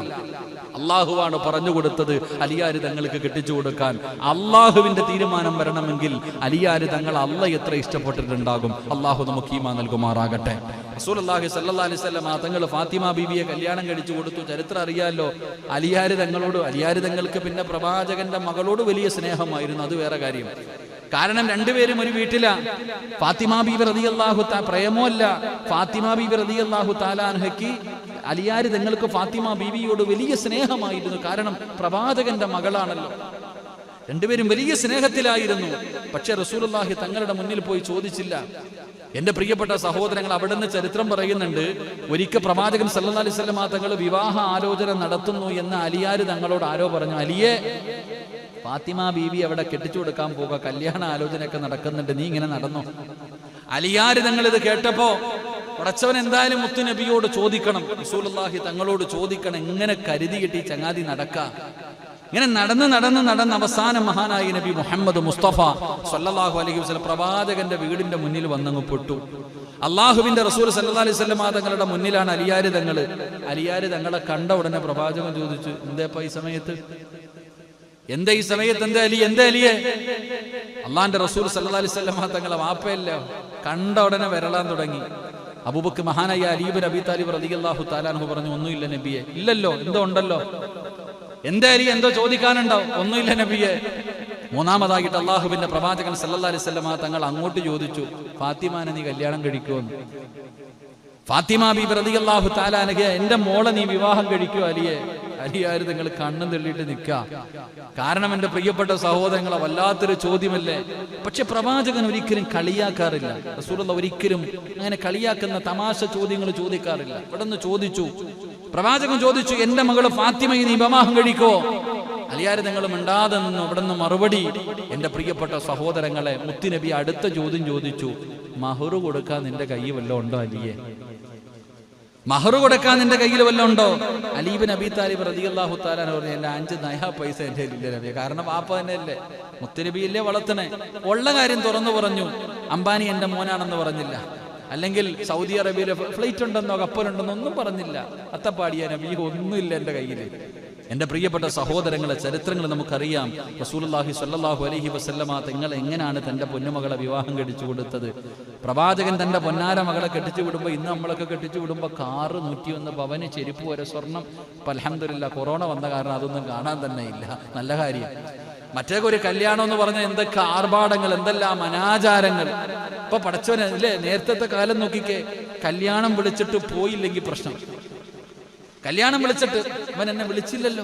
അള്ളാഹുവാണ് പറഞ്ഞു കൊടുത്തത് അലിയാര് തങ്ങൾക്ക് കെട്ടിച്ചു കൊടുക്കാൻ. അള്ളാഹുവിന്റെ തീരുമാനം വരണമെങ്കിൽ അലിയാര് തങ്ങൾ അള്ളാഹ് എത്ര ഇഷ്ടപ്പെട്ടിട്ടുണ്ടാകും. അള്ളാഹു നമുക്ക് ഈമാൻ നൽകുമാറാകട്ടെ. റസൂലുള്ളാഹി സ്വല്ലല്ലാഹി അലൈഹി വസല്ലം തങ്ങൾ ഫാത്തിമ ബീവിയെ കല്യാണം കഴിച്ചു കൊടുത്തു. ചരിത്രം അറിയാലോ. അലിയാര് തങ്ങൾക്ക് പിന്നെ പ്രവാചകന്റെ മകളോട് വലിയ സ്നേഹമായിരുന്നു. അത് വേറെ കാര്യം. കാരണം രണ്ടുപേരും ഒരു വീട്ടിലാ. ഫാത്തിമ ബീബി റളിയല്ലാഹു തആല പ്രേമമല്ല, ഫാത്തിമ ബീബി റളിയല്ലാഹു തആല അൻഹയ്ക്ക് അലിയാര് തങ്ങൾക്ക് ഫാത്തിമ ബീവിയോട് വലിയ സ്നേഹമായിരുന്നു. കാരണം പ്രവാചകന്റെ മകളാണല്ലോ. രണ്ടുപേരും വലിയ സ്നേഹത്തിലായിരുന്നു. പക്ഷെ റസൂലുള്ളാഹി തങ്ങളുടെ മുന്നിൽ പോയി ചോദിച്ചില്ല. എന്റെ പ്രിയപ്പെട്ട സഹോദരങ്ങൾ, അവിടുന്ന് ചരിത്രം പറയുന്നുണ്ട്, ഒരിക്കൽ പ്രവാചകൻ സല്ലല്ലാഹു അലൈഹി വസല്ലം തങ്ങൾ വിവാഹ ആലോചന നടത്തുന്നു എന്ന് അലിയാര് തങ്ങളോട് ആരോ പറഞ്ഞു, അലിയെ, ഫാത്തിമ ബീവി അവിടെ കെട്ടിച്ചു കൊടുക്കാൻ പോകുക, കല്യാണ ആലോചനയൊക്കെ നടക്കുന്നുണ്ട്, നീ ഇങ്ങനെ നടന്നോ? അലിയാര് തങ്ങൾ ഇത് കേട്ടപ്പോ, പടച്ചവൻ എന്തായാലും മുത്തുനബിയോട് ചോദിക്കണം, റസൂലുള്ളാഹി തങ്ങളോട് ചോദിക്കണം, എങ്ങനെ കരുതിയിട്ട് ഈ ചങ്ങാതി നടക്ക? ഇങ്ങനെ നടന്ന് അവസാനം മഹാനായി നബി മുഹമ്മദ് മുസ്തഫ സല്ലല്ലാഹു അലൈഹി വസല്ലം പ്രവാചകന്റെ വീടിന്റെ മുന്നിൽ വന്നങ്ങ് പെട്ടു. അള്ളാഹുവിന്റെ റസൂൽ സല്ലല്ലാഹു അലൈഹി വസല്ലം തങ്ങളുടെ മുന്നിലാണ് അലിയാര് തങ്ങളെ കണ്ട ഉടനെ പ്രവാചകൻ ചോദിച്ചു, എന്തേപ്പാ ഈ സമയത്ത്, എന്താ ഈ സമയത്ത്, എന്താ അലിയെ? അള്ളാന്റെ റസൂൽ സല്ലല്ലാഹു അലൈഹി വസല്ലം തങ്ങളെ വാപ്പയല്ല, കണ്ട ഉടനെ വരളാൻ തുടങ്ങി. അബൂബക്കർ മഹാനായ അലി ഇബ്നു അബീ താലിബ് റളിയല്ലാഹു തആല അൻഹു പറഞ്ഞു, ഒന്നുമില്ല നബിയെ. ഇല്ലല്ലോ, എന്തോ ഉണ്ടല്ലോ. എന്താ അലി, എന്തോ ചോദിക്കാനുണ്ടാവും? ഒന്നുമില്ല നബിയെ. മൂന്നാമതായിട്ട് അള്ളാഹുവിന്റെ പ്രവാചകൻ സല്ലല്ലാഹു അലൈഹി വസല്ലം തങ്ങൾ അങ്ങോട്ട് ചോദിച്ചു, ഫാത്തിമാനെ നീ കല്യാണം കഴിക്കുമെന്ന്. ഫാത്തിമ ബീബി റളിയല്ലാഹു തആല അൻഹ, എന്റെ മോളെ നീ വിവാഹം കഴിക്കുമോ അലിയെ? അലിയാര് നിങ്ങൾ കണ്ണും തള്ളിയിട്ട് നിൽക്കുക. കാരണം എന്റെ പ്രിയപ്പെട്ട സഹോദരങ്ങളെ വല്ലാത്തൊരു ചോദ്യമല്ലേ. പക്ഷെ പ്രവാചകൻ ഒരിക്കലും കളിയാക്കാറില്ല. റസൂലുള്ളാഹി ഒരിക്കലും അങ്ങനെ കളിയാക്കുന്ന തമാശ ചോദ്യങ്ങൾ ചോദിക്കാറില്ല. ഇവിടെ നിന്ന് ചോദിച്ചു, പ്രവാചകൻ ചോദിച്ചു, എന്റെ മകള് ഫാത്തിമയെ നീ വിവാഹം കഴിക്കോ? അലിയാര് നിങ്ങൾ മിണ്ടാതെ നിന്നു. ഇവിടെ നിന്ന് മറുപടി, എന്റെ പ്രിയപ്പെട്ട സഹോദരങ്ങളെ, മുത്തുനബി അടുത്ത ചോദ്യം ചോദിച്ചു, മഹറു കൊടുക്കാൻ നിന്റെ കയ്യിൽ വല്ലതും ഉണ്ടോ അലിയെ? മഹറു കൊടുക്കാൻ നിന്റെ കയ്യിൽ വല്ലതും ഉണ്ടോ? അലി ഇബ്നു അബീ താലിബ് റളിയല്ലാഹു തആല പറഞ്ഞു, എന്റെ 5 നയാ പൈസ എന്റെ ഇല്ല നബിയെ. കാരണം വാപ്പ തന്നെയല്ലേ, മുത്തുനബിയല്ലേ വളർത്തണേ. ഉള്ള കാര്യം തുറന്നു പറഞ്ഞു. അംബാനി എന്റെ മോനാണെന്ന് പറഞ്ഞില്ല, അല്ലെങ്കിൽ സൗദി അറേബ്യയിലെ ഫ്ലൈറ്റ് ഉണ്ടെന്നോ കപ്പലുണ്ടെന്നോ ഒന്നും പറഞ്ഞില്ല. അത്തപ്പാടിയ നബി, ഒന്നുമില്ല എന്റെ കയ്യിൽ. എന്റെ പ്രിയപ്പെട്ട സഹോദരങ്ങളെ, ചരിത്രങ്ങൾ നമുക്കറിയാം. റസൂലുള്ളാഹി സ്വല്ലല്ലാഹു അലൈഹി വസല്ലമ തങ്ങൾ എങ്ങനെയാണ് തന്റെ പൊന്നുമകളെ വിവാഹം കഴിച്ചു കൊടുത്തത്. പ്രവാചകൻ തന്റെ പൊന്നാര മകളെ കെട്ടിച്ചു വിടുമ്പോൾ, ഇന്ന് നമ്മളൊക്കെ കെട്ടിച്ചു വിടുമ്പോൾ കാറ് 101 പവന്, ചെരുപ്പ് വരെ സ്വർണം. ഇപ്പം അൽഹംദുലില്ലാ കൊറോണ വന്ന കാരണം അതൊന്നും കാണാൻ തന്നെ ഇല്ല. നല്ല കാര്യം. മറ്റേ ഒരു കല്യാണം എന്ന് പറഞ്ഞാൽ എന്തൊക്കെ ആർഭാടങ്ങൾ, എന്തെല്ലാം അനാചാരങ്ങൾ. ഇപ്പൊ പടച്ചവന് അല്ലേ, നേരത്തെ കാലം നോക്കിക്കേ, കല്യാണം വിളിച്ചിട്ട് പോയില്ലെങ്കിൽ പ്രശ്നം. കല്യാണം വിളിച്ചിട്ട് അവൻ എന്നെ വിളിച്ചില്ലല്ലോ,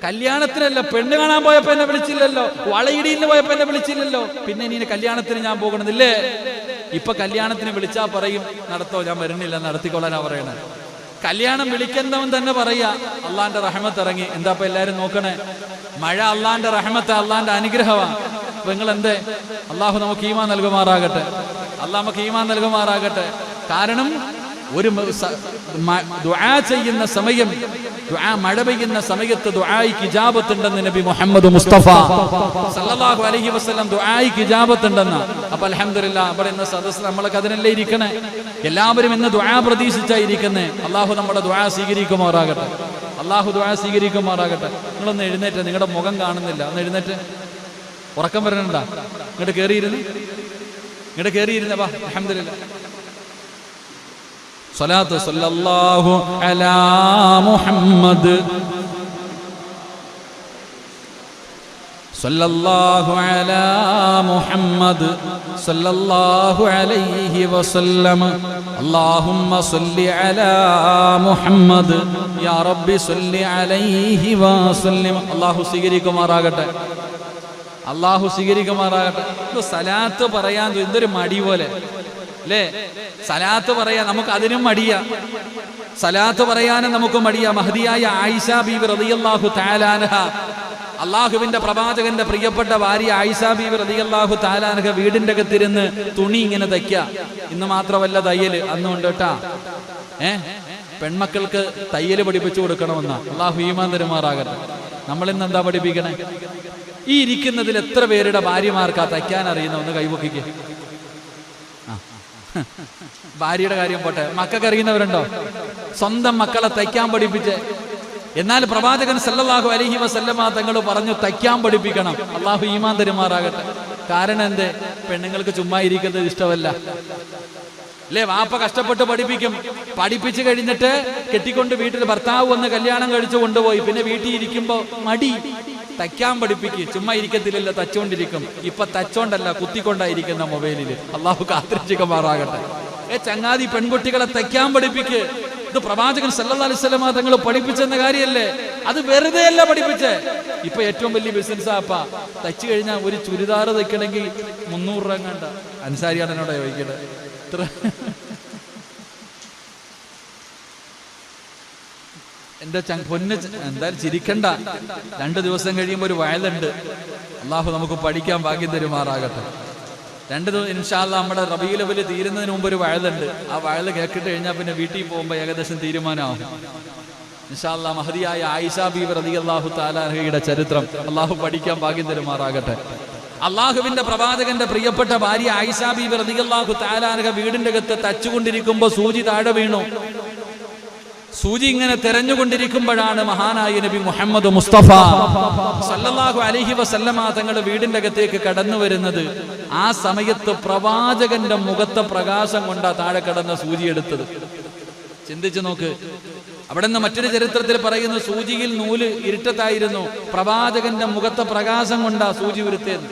കല്യാണത്തിനല്ല പെണ്ണ് കാണാൻ പോയപ്പോ എന്നെ വിളിച്ചില്ലല്ലോ, വളയിടിയിൽ പോയപ്പോ എന്നെ വിളിച്ചില്ലല്ലോ, പിന്നെ ഇനി കല്യാണത്തിന് ഞാൻ പോകണമെന്നില്ലേ? ഇപ്പൊ കല്യാണത്തിന് വിളിച്ചാ പറയും, നടത്തോ, ഞാൻ വരുന്നില്ല, നടത്തിക്കൊള്ളാനാ പറയണേ. കല്യാണം വിളിക്കുന്നവൻ തന്നെ പറയാ, അള്ളാന്റെ റഹ്മത്ത് ഇറങ്ങി. എന്താ ഇപ്പൊ എല്ലാരും നോക്കണേ, മഴ അള്ളാന്റെ റഹ്മത്ത്, അള്ളാന്റെ അനുഗ്രഹമാണ്. അപ്പൊ നിങ്ങൾ എന്തേ? അള്ളാഹു നമുക്ക് ഈമാൻ നൽകുമാറാകട്ടെ, അള്ളാഹ് നമുക്ക് ഈമാൻ നൽകുമാറാകട്ടെ. കാരണം ഒരു ദുആ ചെയ്യുന്ന സമയം, മഴ പെയ്യുന്ന സമയത്ത് ദുആയ്ക്ക് ഇജാബത്തുണ്ടെന്ന് നബി മുഹമ്മദ് മുസ്തഫ സല്ലല്ലാഹു അലൈഹി വസല്ലം ദുആയ്ക്ക് ഇജാബത്തുണ്ടെന്ന്. അപ്പൊ അൽഹംദുലില്ലാഹ്, ഇവിടെ ഇന്ന് സദസ്സ് നമ്മളൊക്കെ അതിനല്ലേ ഇരിക്കണേ. എല്ലാവരും ഇന്ന് ദുആ പ്രതീക്ഷിച്ചായിരിക്കുന്നേ. അള്ളാഹു നമ്മുടെ ദുആ സ്വീകരിക്കുമാറാകട്ടെ, അള്ളാഹു ദുആ സ്വീകരിക്കുമാറാകട്ടെ. നിങ്ങളൊന്ന് എഴുന്നേറ്റ്, നിങ്ങളുടെ മുഖം കാണുന്നില്ല, ഒന്ന് എഴുന്നേറ്റ്. ഉറക്കം വരണുണ്ടാ? ഇങ്ങോട്ട് കയറിയിരുന്ന വാ. അൽഹംദുലില്ലാഹ്. സ്വലാത്ത് സല്ലല്ലാഹു അലാ മുഹമ്മദ്, സല്ലല്ലാഹു അലാ മുഹമ്മദ്, സല്ലല്ലാഹു അലൈഹി വസല്ലം. അല്ലാഹുമ്മ സല്ലി അലാ മുഹമ്മദ്, യാ റബ്ബി സല്ലി അലൈഹി വസല്ലം. അല്ലാഹു സ്വീകരിക്കുമാറാകട്ടെ, അല്ലാഹു സ്വീകരിക്കുമാറാകട്ടെ. സലാത്ത് പറയാൻ എന്തൊരു മടി പോലെ അല്ലേ? സലാത്ത് പറയാൻ നമുക്ക് അതിനും മടിയാ, സലാത്ത് പറയാനും നമുക്ക് മടിയാ. മഹദിയായ ആയിഷ ബീബി റളിയല്ലാഹു തആല അൻഹ, അള്ളാഹുവിന്റെ പ്രവാചകന്റെ പ്രിയപ്പെട്ട ഭാര്യ ആയിഷ ബീബി റളിയല്ലാഹു തആല അൻഹ വീടിന്റെ അകത്തിരുന്ന് തുണി ഇങ്ങനെ തയ്ക്കുക. ഇന്ന് മാത്രമല്ല തയ്യല്, അന്നുണ്ട് കേട്ടാ. പെൺമക്കൾക്ക് തയ്യല് പഠിപ്പിച്ചു കൊടുക്കണമെന്നാ. അള്ളാഹു ഈമാൻ തരുമാറാകട്ടെ. നമ്മളിന്ന് എന്താ പഠിപ്പിക്കണേ? ഈ ഇരിക്കുന്നതിൽ എത്ര പേരുടെ ഭാര്യമാർക്കാ തയ്ക്കാൻ അറിയുന്ന? ഒന്ന് കൈപൊക്കിക്ക്. ഭാര്യയുടെ കാര്യം പോട്ടെ, മക്കൾക്ക് അറിയുന്നവരുണ്ടോ? സ്വന്തം മക്കളെ തയ്ക്കാൻ പഠിപ്പിച്ച്. എന്നാൽ പ്രവാചകൻ സല്ലല്ലാഹു അലൈഹി വസല്ലമ തങ്ങൾ പറഞ്ഞു, തയ്ക്കാൻ പഠിപ്പിക്കണം. അള്ളാഹു ഈമാൻ തരുമാറാകട്ടെ. കാരണം എന്തേ? പെണ്ണുങ്ങൾക്ക് ചുമ്മാ ഇരിക്കുന്നത് ഇഷ്ടമല്ല അല്ലേ? വാപ്പ കഷ്ടപ്പെട്ട് പഠിപ്പിക്കും. പഠിപ്പിച്ചു കഴിഞ്ഞിട്ട് കെട്ടിക്കൊണ്ട് വീട്ടിൽ ഭർത്താവ് വന്ന് കല്യാണം കഴിച്ചു കൊണ്ടുപോയി. പിന്നെ വീട്ടിൽ ഇരിക്കുമ്പോ മടി. തയ്ക്കാൻ പഠിപ്പിക്കും. ചുമ്മാ ഇരിക്കത്തില്ലല്ലോ, തച്ചോണ്ടിരിക്കും. ഇപ്പൊ തച്ചോണ്ടല്ല, കുത്തിക്കൊണ്ടായിരിക്കുന്ന മൊബൈലിൽ. അള്ളാഹു കാത്തിരക്ഷിക്കുമാറാകട്ടെ. ചങ്ങാതി, പെൺകുട്ടികളെ തയ്ക്കാൻ പഠിപ്പിക്ക്. ഇത് പ്രവാചകൻ സല്ലല്ലാഹു അലൈഹി വസല്ലം തങ്ങൾ പഠിപ്പിച്ചെന്ന കാര്യമല്ലേ? അത് വെറുതെ അല്ല പഠിപ്പിച്ചേ. ഇപ്പൊ ഏറ്റവും വലിയ ബിസിനസ്സാപ്പാ. തയ്ച്ചു കഴിഞ്ഞാൽ ഒരു ചുരിദാർ തയ്ക്കണമെങ്കിൽ 300 രൂപ കണ്ട. അൻസാരിയാണ് എന്നോട് ചോദിക്കട്ടെ. ഇത്ര എന്റെ പൊന്ന്, എന്തായാലും ചിരിക്കണ്ട. 2 ദിവസം കഴിയുമ്പോൾ ഒരു വയലുണ്ട്. അള്ളാഹു നമുക്ക് പഠിക്കാൻ ഭാഗ്യം തരുമാറാകട്ടെ. 2 ദിവസം ഇൻഷാ അല്ലാഹ് നമ്മുടെ റബീഉൽ അവ്വൽ തീരുന്നതിന് മുമ്പ് ഒരു വയലുണ്ട്. ആ വയൽ കേട്ടിട്ട് കഴിഞ്ഞാൽ പിന്നെ വീട്ടിൽ പോകുമ്പോൾ ഏകദേശം തീരുമാനമാവും. ഇൻഷാ അല്ലാഹ് മഹദിയായ ആയിഷ ബീവി റളിയല്ലാഹു തആല അൻഹയുടെ ചരിത്രം അള്ളാഹു പഠിക്കാൻ ഭാഗ്യം തരുമാറാകട്ടെ. അള്ളാഹുവിന്റെ പ്രവാചകന്റെ പ്രിയപ്പെട്ട ഭാര്യ ആയിഷ ബീവി റളിയല്ലാഹു തആല അൻഹ വീടിന്റെ അകത്ത് തച്ചുകൊണ്ടിരിക്കുമ്പോൾ സൂചി താഴെ വീണു. സൂചി ഇങ്ങനെ തെരഞ്ഞുകൊണ്ടിരിക്കുമ്പോഴാണ് മഹാനായ നബി മുഹമ്മദ് മുസ്തഫ സല്ലല്ലാഹു അലൈഹി വസല്ലമ തങ്ങൾ വീടിന്റെ അകത്തേക്ക് കടന്നു വരുന്നത്. ആ സമയത്ത് പ്രവാചകന്റെ മുഖത്തെ പ്രകാശം കൊണ്ടാ താഴെ കടന്ന സൂചി എടുത്തത്. ചിന്തിച്ചു നോക്ക്. അവിടെ നിന്ന് മറ്റൊരു ചരിത്രത്തിൽ പറയുന്നു, സൂചിയിൽ നൂല് ഇരുട്ടത്തായിരുന്നു, പ്രവാചകന്റെ മുഖത്തെ പ്രകാശം കൊണ്ടാ സൂചി ഉരുത്തേന്ന്.